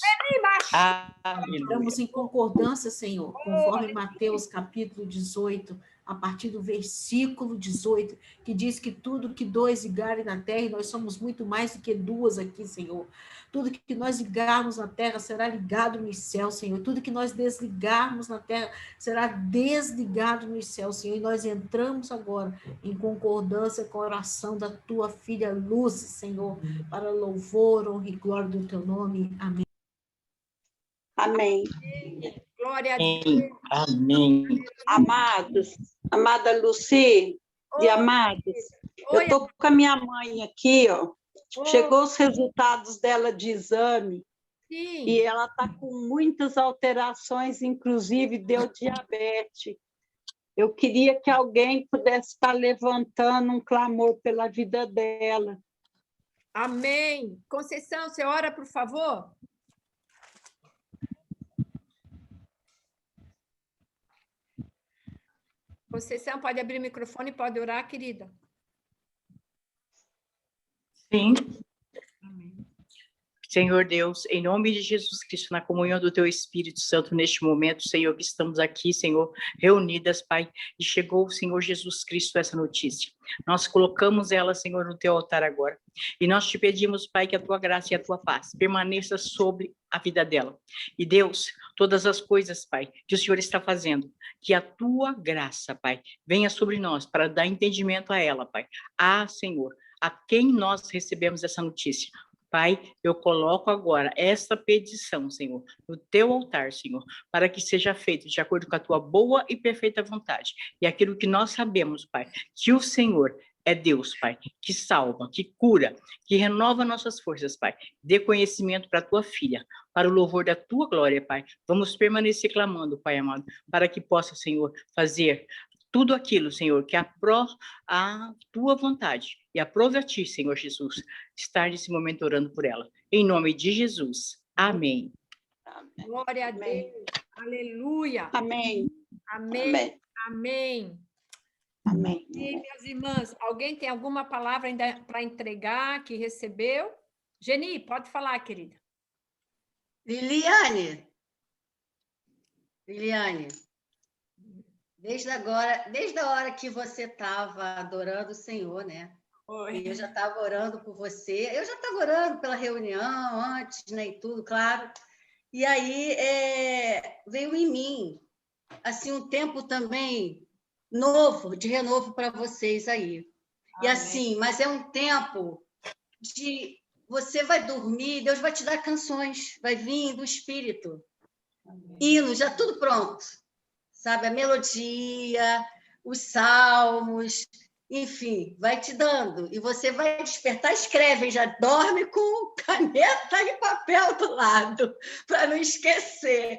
Estamos em concordância, Senhor, conforme Mateus capítulo 18, a partir do versículo 18, que diz que tudo que dois ligarem na terra, e nós somos muito mais do que duas aqui, Senhor. Tudo que nós ligarmos na terra será ligado nos céus, Senhor. Tudo que nós desligarmos na terra será desligado nos céus, Senhor. E nós entramos agora em concordância com a oração da tua filha Luz, Senhor, para louvor, honra e glória do teu nome. Amém. Amém. Glória a Deus. Amém. Amados, amada Luci e amados, eu estou com a minha mãe aqui, ó. Chegou os resultados dela de exame. Sim. E ela está com muitas alterações, inclusive deu diabetes. Eu queria que alguém pudesse estar levantando um clamor pela vida dela. Amém. Conceição, você ora, por favor? Conceição, pode abrir o microfone e pode orar, querida? Sim. Senhor Deus, em nome de Jesus Cristo, na comunhão do Teu Espírito Santo, neste momento, Senhor, que estamos aqui, Senhor, reunidas, Pai, e chegou, Senhor Jesus Cristo, essa notícia. Nós colocamos ela, Senhor, no Teu altar agora, e nós te pedimos, Pai, que a Tua graça e a Tua paz permaneça sobre a vida dela. E Deus, todas as coisas, Pai, que o Senhor está fazendo, que a Tua graça, Pai, venha sobre nós para dar entendimento a ela, Pai. Ah, Senhor, a quem nós recebemos essa notícia. Pai, eu coloco agora esta petição, Senhor, no teu altar, Senhor, para que seja feito de acordo com a tua boa e perfeita vontade. E aquilo que nós sabemos, Pai, que o Senhor é Deus, Pai, que salva, que cura, que renova nossas forças, Pai. Dê conhecimento para a tua filha, para o louvor da tua glória, Pai. Vamos permanecer clamando, Pai amado, para que possa, Senhor, fazer tudo aquilo, Senhor, que aprova a tua vontade e aprove a ti, Senhor Jesus, estar nesse momento orando por ela. Em nome de Jesus. Amém. Glória a Deus. Aleluia. Amém. Amém. Amém. Amém. E, minhas irmãs, alguém tem alguma palavra ainda para entregar que recebeu? Geni, pode falar, querida. Liliane, desde a hora que você estava adorando o Senhor, né? Oi. E eu já estava orando por você, eu já estava orando pela reunião antes, né, e tudo, claro. E aí veio em mim, assim, um tempo também novo, de renovo para vocês aí. E assim, mas é um tempo de... Você vai dormir, Deus vai te dar canções, vai vir do Espírito. Hinos, já tudo pronto. Sabe, a melodia, os salmos, enfim, vai te dando. E você vai despertar, escreve, já dorme com caneta e papel do lado, para não esquecer.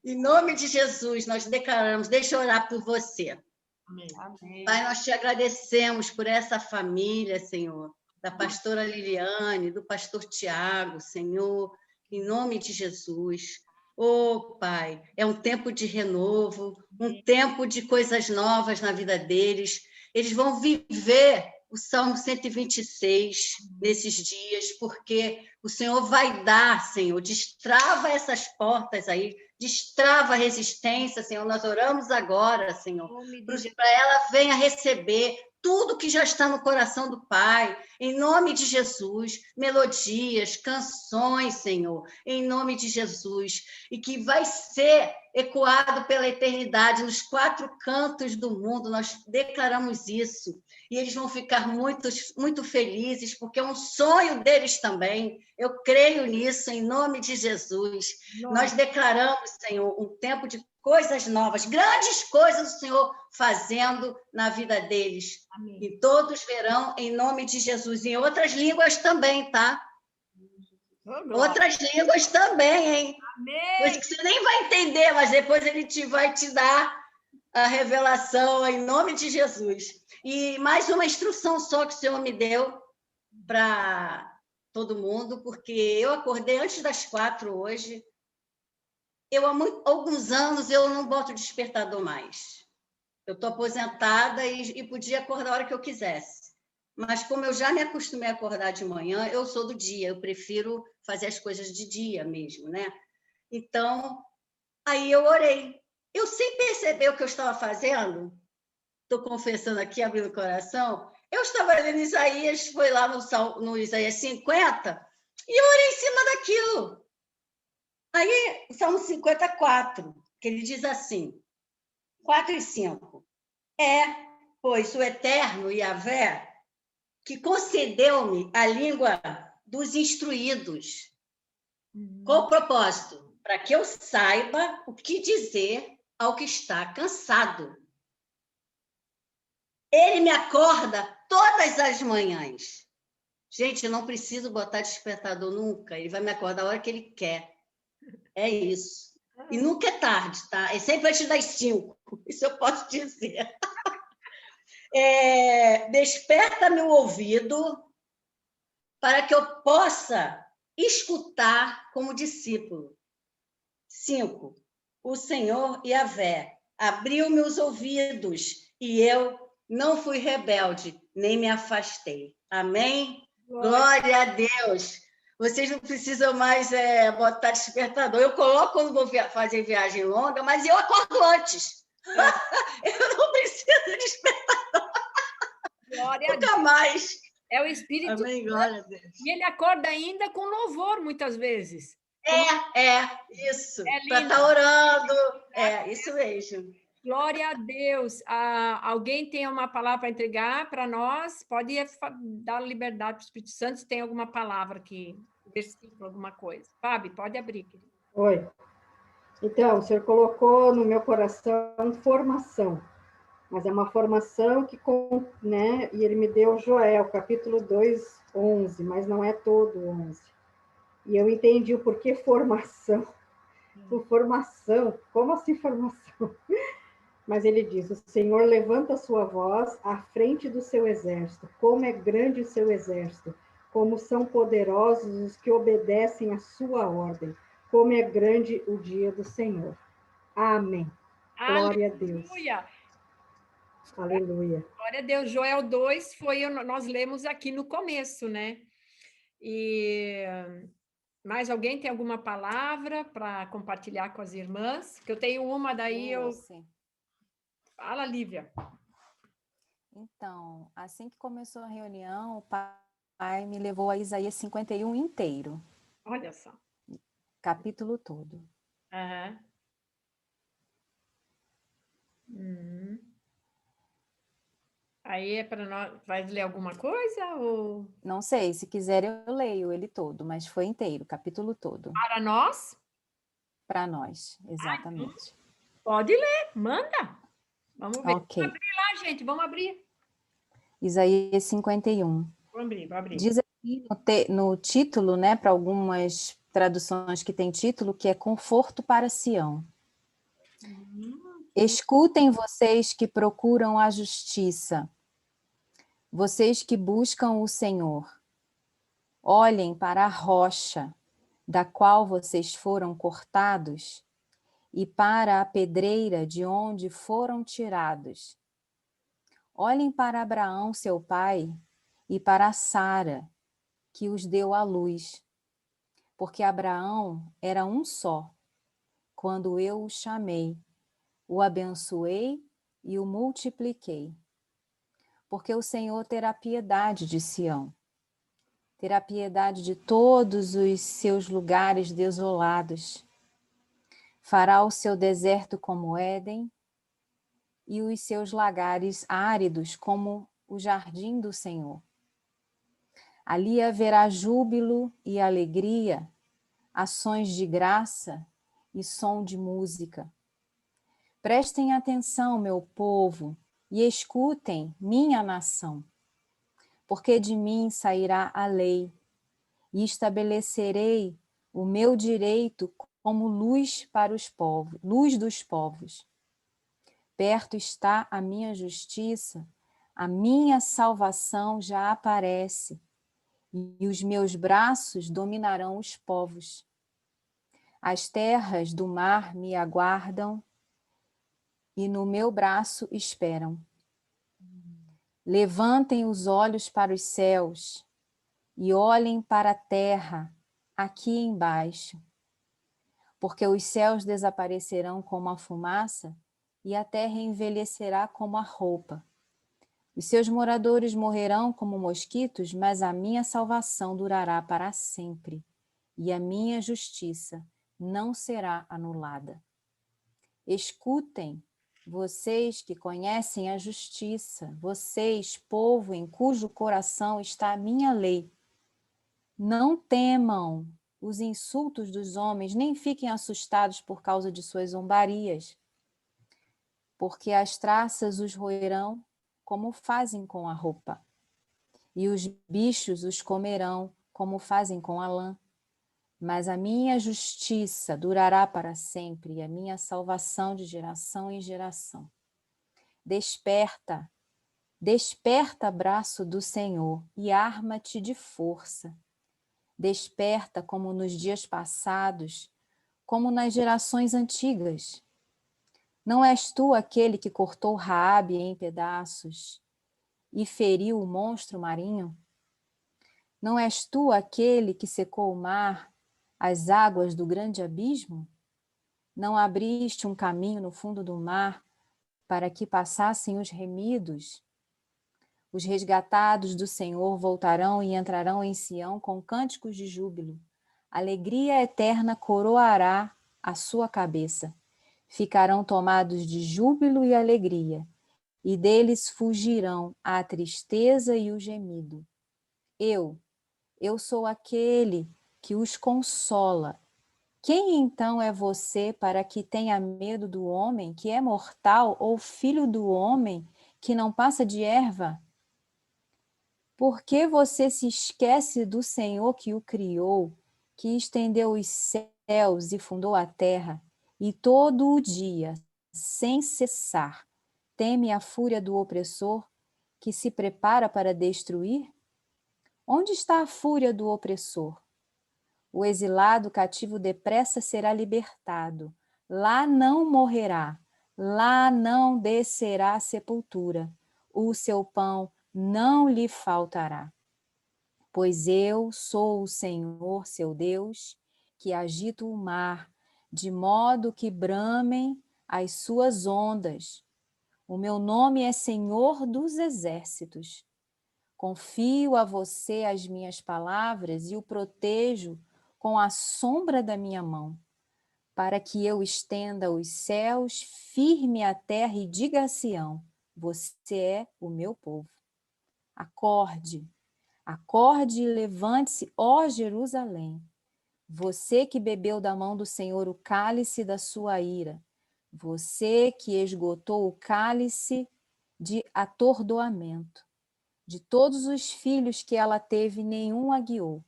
Em nome de Jesus, nós declaramos, deixa eu orar por você. Amém. Pai, nós te agradecemos por essa família, Senhor, da pastora Liliane, do pastor Tiago, Senhor, em nome de Jesus. Oh, Pai, é um tempo de renovo, um tempo de coisas novas na vida deles. Eles vão viver o Salmo 126 nesses dias, porque o Senhor vai dar, Senhor, destrava essas portas aí, destrava a resistência, Senhor. Nós oramos agora, Senhor, para ela venha receber tudo que já está no coração do Pai, em nome de Jesus, melodias, canções, Senhor, em nome de Jesus, e que vai ser ecoado pela eternidade nos 4 cantos do mundo. Nós declaramos isso, e eles vão ficar muito felizes, porque é um sonho deles também. Eu creio nisso, em nome de Jesus. Nós declaramos, Senhor, um tempo de coisas novas, grandes coisas o Senhor fazendo na vida deles. Amém. E todos verão em nome de Jesus. Em outras línguas também, tá? Outras línguas também, hein? Amém. Você nem vai entender, mas depois ele vai te dar a revelação em nome de Jesus. E mais uma instrução só que o Senhor me deu para todo mundo, porque eu acordei antes das 4 hoje. Há alguns anos eu não boto despertador mais. Eu estou aposentada e podia acordar a hora que eu quisesse. Mas como eu já me acostumei a acordar de manhã, eu sou do dia, eu prefiro fazer as coisas de dia mesmo, né? Então, aí eu orei. Eu, sem perceber o que eu estava fazendo, estou confessando aqui, abrindo o coração, eu estava lendo Isaías, foi lá no Isaías 50, e eu orei em cima daquilo. Aí, Salmo 54, que ele diz assim, 4 e 5. Pois, o Eterno Yahvé, que concedeu-me a língua dos instruídos. Qual o propósito? Para que eu saiba o que dizer ao que está cansado. Ele me acorda todas as manhãs. Gente, eu não preciso botar despertador nunca. Ele vai me acordar a hora que ele quer. É isso. E nunca é tarde, tá? É sempre antes das 5. Isso eu posso dizer. Desperta meu ouvido para que eu possa escutar como discípulo. 5. O Senhor Yahvé abriu meus ouvidos e eu não fui rebelde, nem me afastei. Amém? Glória a Deus! Vocês não precisam mais botar despertador. Eu coloco quando vou fazer viagem longa, mas eu acordo antes. Eu não preciso de despertador. Glória a Nunca Deus. mais. É o Espírito Amém, Santo. glória a Deus. E ele acorda ainda com louvor, muitas vezes. Isso. Para estar orando. Isso mesmo. Glória a Deus. Alguém tem uma palavra para entregar para nós? Pode dar liberdade para o Espírito Santo se tem alguma palavra aqui, versículo, alguma coisa. Fábio, pode abrir, querido. Oi. Então, o senhor colocou no meu coração formação, mas é uma formação que, né, e ele me deu Joel, capítulo 2, 11, mas não é todo 11. E eu entendi o porquê formação. Formação, como assim formação? Mas ele diz, o Senhor levanta a sua voz à frente do seu exército. Como é grande o seu exército, como são poderosos os que obedecem à sua ordem. Como é grande o dia do Senhor. Amém. Glória a Deus. Aleluia. Glória a Deus. Joel 2 nós lemos aqui no começo, né? E mais alguém tem alguma palavra para compartilhar com as irmãs? Que eu tenho uma, daí Sim. Fala, Lívia. Então, assim que começou a reunião, o pai me levou a Isaías 51 inteiro. Olha só. Capítulo todo. Aí é para nós. Vai ler alguma coisa? Ou... Não sei, se quiser eu leio ele todo, mas foi inteiro, capítulo todo. Para nós? Para nós, exatamente. Pode ler, manda. Vamos ver. Okay. Vamos abrir lá, gente, vamos abrir. Isaías 51. Vamos abrir. Diz aqui no título, né, para algumas traduções que tem título, que é Conforto para Sião. Escutem vocês que procuram a justiça, vocês que buscam o Senhor. Olhem para a rocha, da qual vocês foram cortados, e para a pedreira de onde foram tirados. Olhem para Abraão, seu pai, e para Sara, que os deu à luz, porque Abraão era um só. Quando eu o chamei, o abençoei e o multipliquei. Porque o Senhor terá piedade de Sião, terá piedade de todos os seus lugares desolados. Fará o seu deserto como Éden e os seus lagares áridos como o jardim do Senhor. Ali haverá júbilo e alegria, ações de graça e som de música. Prestem atenção, meu povo, e escutem, minha nação, porque de mim sairá a lei, e estabelecerei o meu direito como luz para os povos, luz dos povos. Perto está a minha justiça, a minha salvação já aparece, e os meus braços dominarão os povos. As terras do mar me aguardam e no meu braço esperam. Levantem os olhos para os céus e olhem para a terra aqui embaixo, porque os céus desaparecerão como a fumaça e a terra envelhecerá como a roupa. Os seus moradores morrerão como mosquitos, mas a minha salvação durará para sempre, e a minha justiça não será anulada. Escutem, vocês que conhecem a justiça, vocês, povo em cujo coração está a minha lei. Não temam os insultos dos homens, nem fiquem assustados por causa de suas zombarias, porque as traças os roerão como fazem com a roupa, e os bichos os comerão como fazem com a lã. Mas a minha justiça durará para sempre, e a minha salvação de geração em geração. Desperta, desperta, braço do Senhor, e arma-te de força. Desperta como nos dias passados, como nas gerações antigas. Não és tu aquele que cortou Raabe em pedaços e feriu o monstro marinho? Não és tu aquele que secou o mar, as águas do grande abismo? Não abriste um caminho no fundo do mar para que passassem os remidos? Os resgatados do Senhor voltarão e entrarão em Sião com cânticos de júbilo. Alegria eterna coroará a sua cabeça. Ficarão tomados de júbilo e alegria, e deles fugirão a tristeza e o gemido. Eu sou aquele que os consola. Quem então é você para que tenha medo do homem que é mortal, ou filho do homem que não passa de erva? Por que você se esquece do Senhor que o criou, que estendeu os céus e fundou a terra, e todo o dia, sem cessar, teme a fúria do opressor que se prepara para destruir? Onde está a fúria do opressor? O exilado cativo depressa será libertado. Lá não morrerá, lá não descerá à sepultura. O seu pão não lhe faltará. Pois eu sou o Senhor, seu Deus, que agito o mar, de modo que bramem as suas ondas. O meu nome é Senhor dos Exércitos. Confio a você as minhas palavras e o protejo com a sombra da minha mão, para que eu estenda os céus, firme a terra e diga a Sião: você é o meu povo. Acorde, acorde e levante-se, ó Jerusalém. Você que bebeu da mão do Senhor o cálice da sua ira, você que esgotou o cálice de atordoamento. De todos os filhos que ela teve, nenhum a guiou.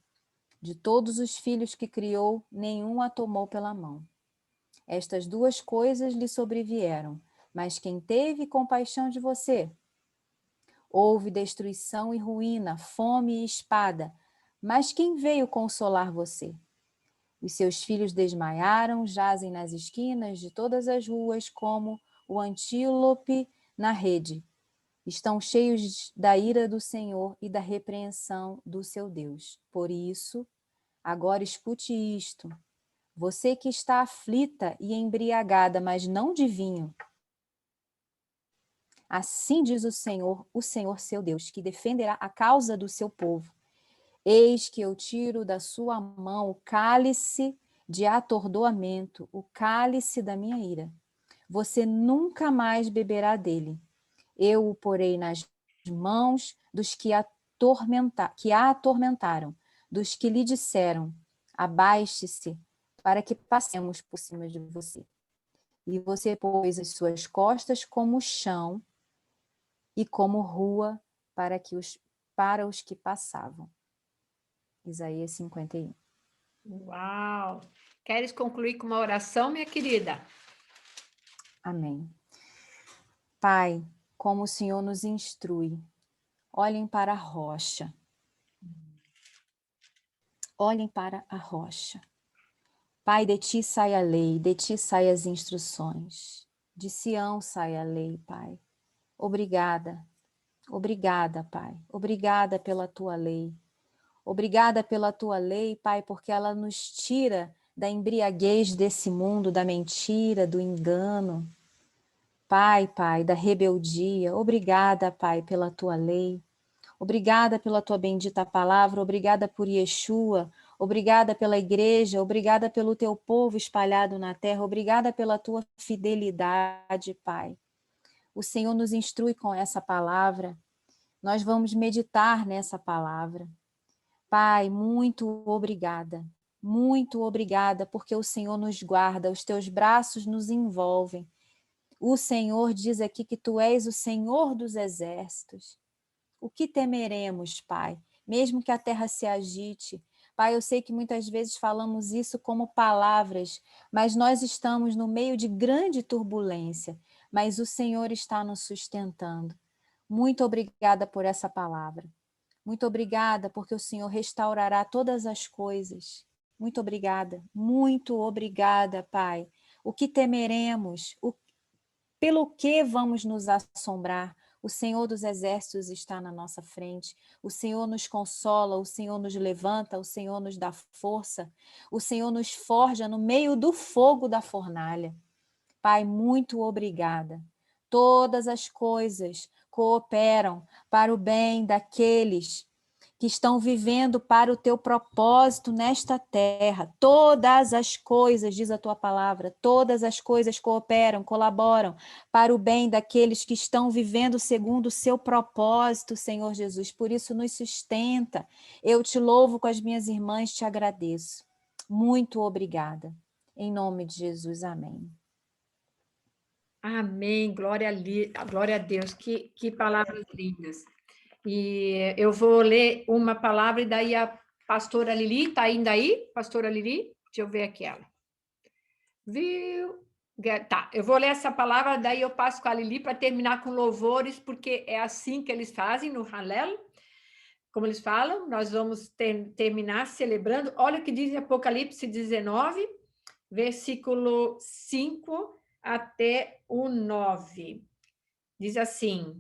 De todos os filhos que criou, nenhum a tomou pela mão. Estas duas coisas lhe sobrevieram, mas quem teve compaixão de você? Houve destruição e ruína, fome e espada, mas quem veio consolar você? Os seus filhos desmaiaram, jazem nas esquinas de todas as ruas como o antílope na rede. estão cheios da ira do Senhor e da repreensão do seu Deus. Por isso, agora escute isto. Você que está aflita e embriagada, mas não de vinho. Assim diz o Senhor seu Deus, que defenderá a causa do seu povo. Eis que eu tiro da sua mão o cálice de atordoamento, o cálice da minha ira. Você nunca mais beberá dele. Eu o porei nas mãos dos que a atormentaram, dos que lhe disseram, abaixe-se, para que passemos por cima de você. E você pôs as suas costas como chão e como rua para os que passavam. Isaías 51. Uau! Queres concluir com uma oração, minha querida? Amém. Pai, como o Senhor nos instrui, olhem para a rocha. Olhem para a rocha. Pai, de ti sai a lei, de ti sai as instruções. De Sião sai a lei, Pai. Obrigada. Obrigada, Pai. Obrigada pela tua lei. Obrigada pela tua lei, Pai, porque ela nos tira da embriaguez desse mundo, da mentira, do engano. Pai, da rebeldia. Obrigada, Pai, pela tua lei. Obrigada pela tua bendita palavra. Obrigada por Yeshua. Obrigada pela igreja. Obrigada pelo teu povo espalhado na terra. Obrigada pela tua fidelidade, Pai. O Senhor nos instrui com essa palavra. Nós vamos meditar nessa palavra. Pai, muito obrigada, porque o Senhor nos guarda, os teus braços nos envolvem. O Senhor diz aqui que tu és o Senhor dos exércitos. O que temeremos, Pai? Mesmo que a terra se agite. Pai, eu sei que muitas vezes falamos isso como palavras, mas nós estamos no meio de grande turbulência, mas o Senhor está nos sustentando. Muito obrigada por essa palavra. Muito obrigada, porque o Senhor restaurará todas as coisas. Muito obrigada, Pai. O que temeremos? Pelo que vamos nos assombrar? O Senhor dos exércitos está na nossa frente. O Senhor nos consola, o Senhor nos levanta, o Senhor nos dá força. O Senhor nos forja no meio do fogo da fornalha. Pai, muito obrigada. Todas as coisas cooperam para o bem daqueles que estão vivendo para o teu propósito nesta terra. Todas as coisas, diz a tua palavra, todas as coisas cooperam, colaboram para o bem daqueles que estão vivendo segundo o seu propósito, Senhor Jesus. Por isso nos sustenta. Eu te louvo com as minhas irmãs, te agradeço. Muito obrigada. Em nome de Jesus, amém. Amém, glória a Deus, que palavras lindas. E eu vou ler uma palavra e daí a pastora Lili, está ainda aí? Pastora Lili? Deixa eu ver aqui ela. Viu? Tá, eu vou ler essa palavra, daí eu passo com a Lili para terminar com louvores, porque é assim que eles fazem no Hallel. Como eles falam, nós vamos terminar celebrando. Olha o que diz em Apocalipse 19, versículo 5 até o 9. Diz assim: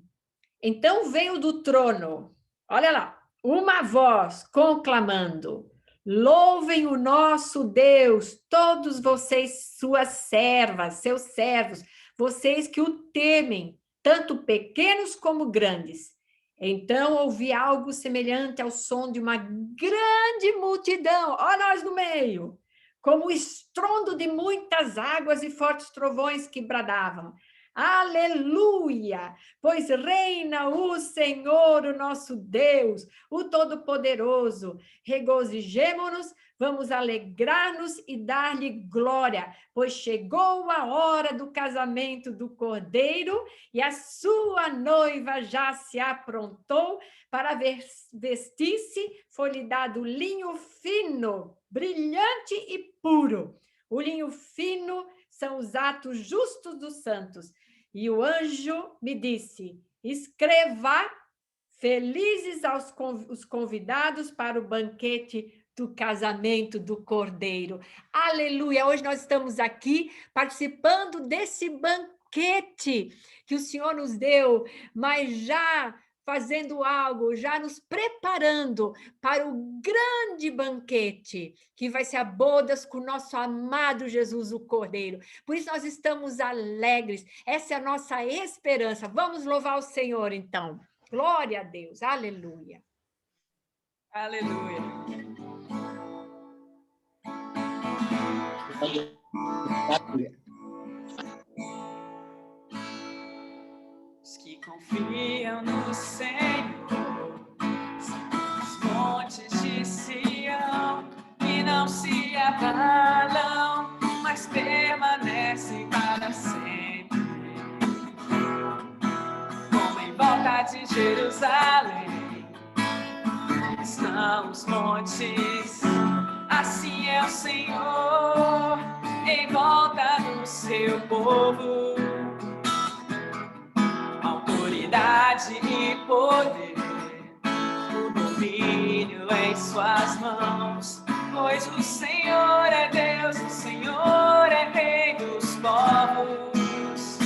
então veio do trono, olha lá, uma voz conclamando: louvem o nosso Deus, todos vocês, suas servas, seus servos, vocês que o temem, tanto pequenos como grandes. Então ouvi algo semelhante ao som de uma grande multidão, ó nós no meio, como o estrondo de muitas águas e fortes trovões que bradavam: aleluia! Pois reina o Senhor, o nosso Deus, o Todo-Poderoso. Regozijemo-nos, vamos alegrar-nos e dar-lhe glória, pois chegou a hora do casamento do Cordeiro e a sua noiva já se aprontou para vestir-se. Foi-lhe dado linho fino, brilhante e puro. O linho fino são os atos justos dos santos. E o anjo me disse: escreva, felizes os convidados para o banquete do casamento do Cordeiro. Aleluia! Hoje nós estamos aqui participando desse banquete banquete que o Senhor nos deu, mas já fazendo algo, já nos preparando para o grande banquete, que vai ser a bodas com o nosso amado Jesus, o Cordeiro. Por isso nós estamos alegres, essa é a nossa esperança. Vamos louvar o Senhor, então. Glória a Deus, aleluia. Aleluia. Os que confiam no Senhor são os montes de Sião que não se abalam, mas permanecem para sempre. Como em volta de Jerusalém estão os montes, assim é o Senhor em volta do seu povo. Autoridade e poder, o domínio em suas mãos, pois o Senhor é Deus, o Senhor é Rei dos povos.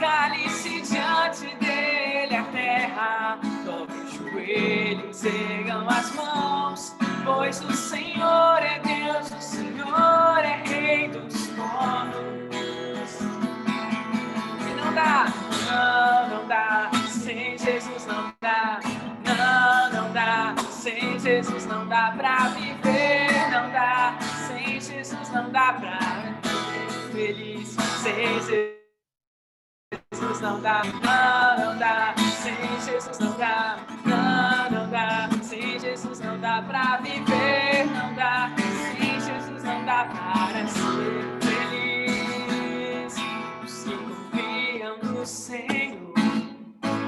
Cale-se diante dele a terra, dobre os joelhos, ergam as mãos, pois o Senhor é Deus, o Senhor é Rei dos povos. E não dá, não dá, sem Jesus não dá, não dá, sem Jesus não dá pra viver, não dá, sem Jesus não dá pra viver feliz, sem Jesus não dá, não dá, sem Jesus não dá, não dá, sem Jesus não dá pra viver, não dá, sem Jesus não dá para ser feliz. Os que confiam no Senhor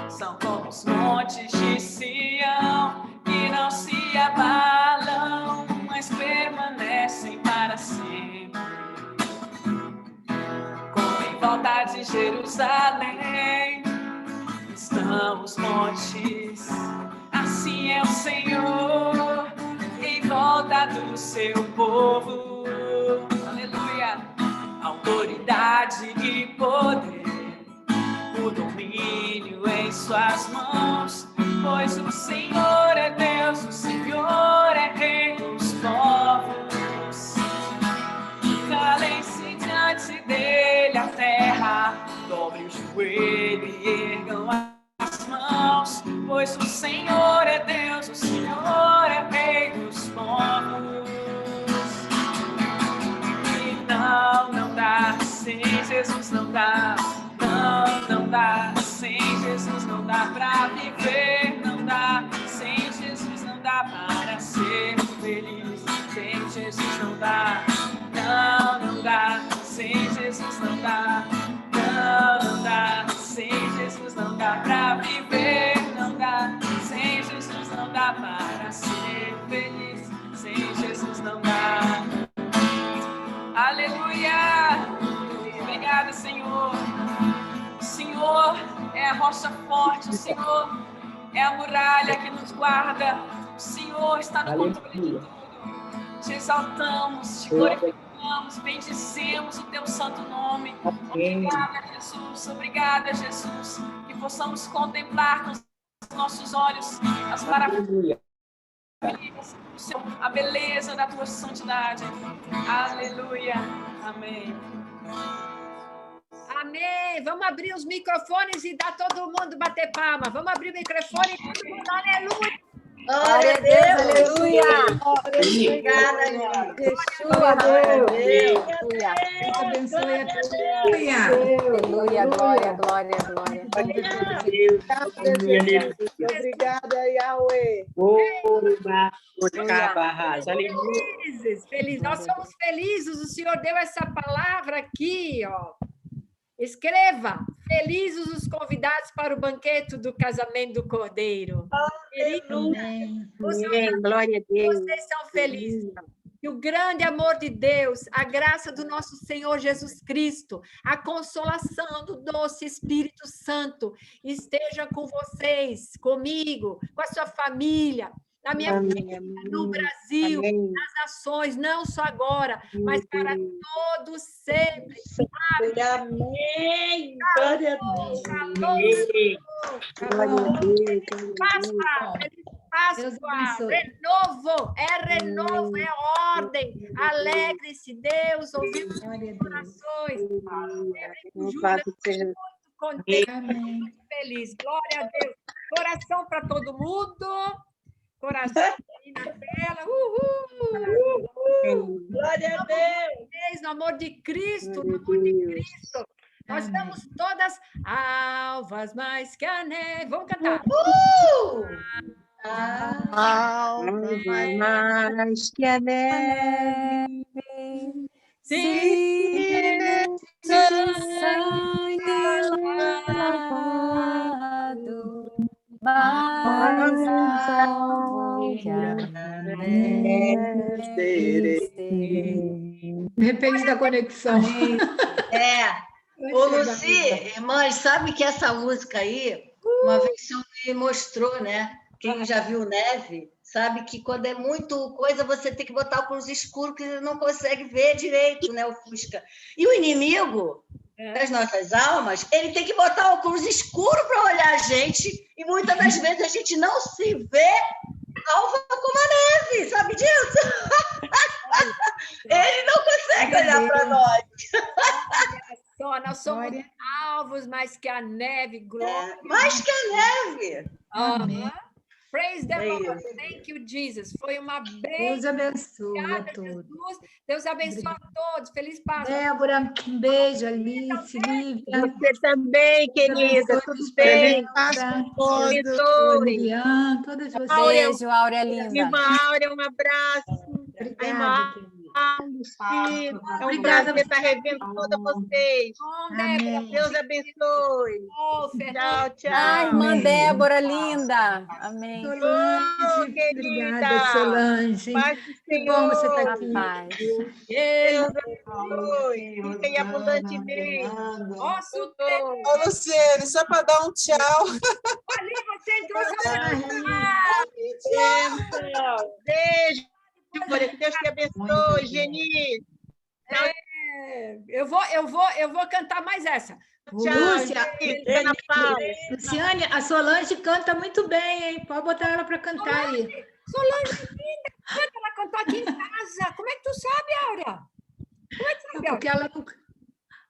são como os montes de Sião que não se abalam, mas permanecem para sempre. Como em volta de Jerusalém estão os montes, assim é o Senhor em volta do seu povo. Aleluia! Autoridade e poder, o domínio em suas mãos, pois o Senhor é Deus, o Senhor é Rei dos povos. Calem-se diante dele a terra, dobre o joelho e ergam as mãos, pois o Senhor é Deus, o Senhor é Rei dos povos. E não dá, sem Jesus não dá, não dá, sem Jesus não dá pra viver, não dá, sem Jesus não dá para ser feliz, sem Jesus não dá, não dá, sem Jesus não dá, não dá, sem Jesus não dá pra viver, não dá, sem Jesus não dá para ser feliz, sem Jesus não dá. Aleluia! Obrigada, Senhor. O Senhor é a rocha forte, o Senhor é a muralha que nos guarda, o Senhor está no controle de tudo. Te exaltamos, te glorificamos, bendizemos o teu santo nome. Obrigada, Jesus, obrigada, Jesus, que possamos contemplar com os nossos olhos as maravilhas, a beleza da tua santidade. Aleluia. Amém. Amém. Vamos abrir os microfones e dar todo mundo bater palma. Vamos abrir o microfone e todo mundo, aleluia. Glória a Deus, aleluia. Obrigada, Yeshua, Deus. Deus abençoe a todos. Aleluia, glória, glória, glória. Obrigada, Yahweh. Felizes. Nós somos felizes. O Senhor deu essa palavra aqui, ó. Escreva, felizes os convidados para o banquete do casamento do Cordeiro. Amém. Glória a Deus. Vocês são felizes. Que o grande amor de Deus, a graça do nosso Senhor Jesus Cristo, a consolação do doce Espírito Santo esteja com vocês, comigo, com a sua família, na minha família, no Brasil, nas nações, não só agora, mas para todos sempre. Amém. Glória a Deus. Páscoa, renovo, é ordem. Alegre-se, Deus, ouviu os corações. Muito contente, muito feliz. Glória a Deus. Coração para todo mundo. Coração aí na tela. Glória a Deus. No amor de Cristo, no amor de Cristo. Nós estamos todas alvas mais que a neve. Vamos cantar. Alvas mais que a neve. Sim, sangue lavado, mais alvo que a neve. Depende da conexão. Ô, Luci, irmãs, sabe que essa música aí, uma vez o senhor me mostrou, né? Quem já viu Neve, sabe que quando é muito coisa, você tem que botar óculos escuros, que você não consegue ver direito, né? O Fusca. E o inimigo das nossas almas, ele tem que botar óculos escuros para olhar a gente, e muitas das vezes a gente não se vê alva como a neve, sabe disso? Ele não consegue olhar para nós. Só, nós somos alvos mais que a neve, glória. Mais que a neve. Amém. Praise the Lord. Thank you, Jesus. Foi uma bênção. Deus abençoe a todos. Jesus. Deus abençoe a todos. Feliz Páscoa. Débora, um beijo, Alice, Lívia. Você também, querida. Tudo bem? Páscoa a todos. Todas vocês. Beijo, Áurea linda. Irmã Áurea, um abraço. Obrigada, querida. É um prazer estar revendo todas vocês. Amém. Deus abençoe. Tchau, tchau. Ai, irmã Débora, linda. Amém. Solange, obrigada, Solange. Que bom você estar aqui. Deus abençoe. Rica e abundantemente. Ô, Luciene, só para dar um tchau. Ali você entrou. Beijo. Que Deus te abençoe, Geni. Eu vou cantar mais essa. Lúcia, Luciane, a Solange canta muito bem, hein? Pode botar ela para cantar aí. Solange, linda, ela cantou aqui em casa. Como é que tu sabe, Áurea? Como é que tu sabe, Porque ela não...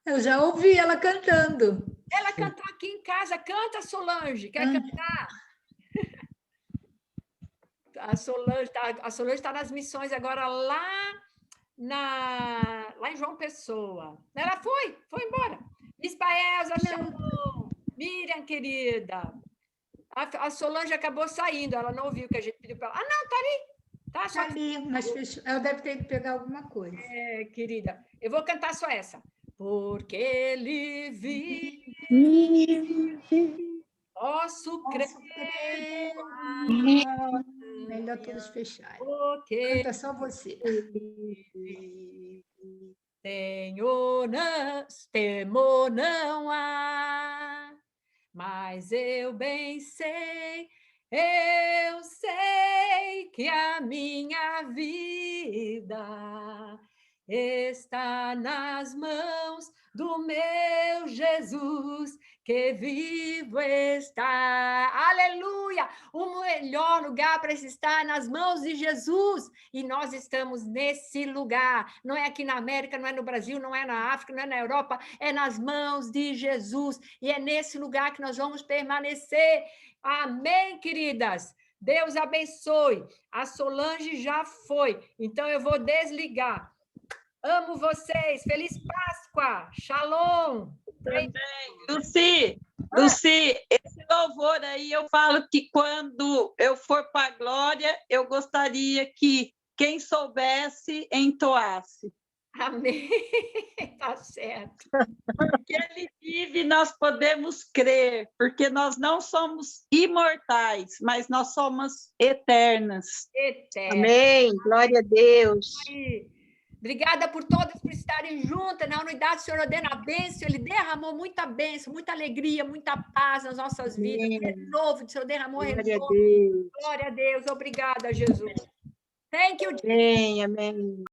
Eu já ouvi ela cantando. Ela cantou aqui em casa. Canta, Solange. Quer cantar? A Solange está nas missões agora lá em João Pessoa. Ela foi embora. Bispa Elza, Shalom, Miriam, querida. A Solange acabou saindo, ela não ouviu o que a gente pediu para ela. Ah, não, tá ali. Tá ali, mas fechou. Ela deve ter que pegar alguma coisa. Querida. Eu vou cantar só essa. Porque ele vive. Posso crer. Melhor todos fecharem. Okay. Canta só você. Temor não há, mas eu bem sei, que a minha vida está nas mãos do meu Jesus, que vivo está. Aleluia! O melhor lugar para se estar nas mãos de Jesus. E nós estamos nesse lugar. Não é aqui na América, não é no Brasil, não é na África, não é na Europa. É nas mãos de Jesus. E é nesse lugar que nós vamos permanecer. Amém, queridas? Deus abençoe. A Solange já foi. Então, eu vou desligar. Amo vocês. Feliz Páscoa. Shalom. Também. Luci, esse louvor aí, eu falo que quando eu for para a glória, eu gostaria que quem soubesse entoasse. Amém. Tá certo. Porque ele vive, nós podemos crer, porque nós não somos imortais, mas nós somos eternas. Eternas. Amém. Glória a Deus. Obrigada por todas por estarem juntas na unidade. O Senhor ordena a bênção, Ele derramou muita bênção, muita alegria, muita paz nas nossas vidas. Renovo, o Senhor derramou renovo. Glória a Deus. Obrigada, Jesus. Thank you, Jesus. Amém.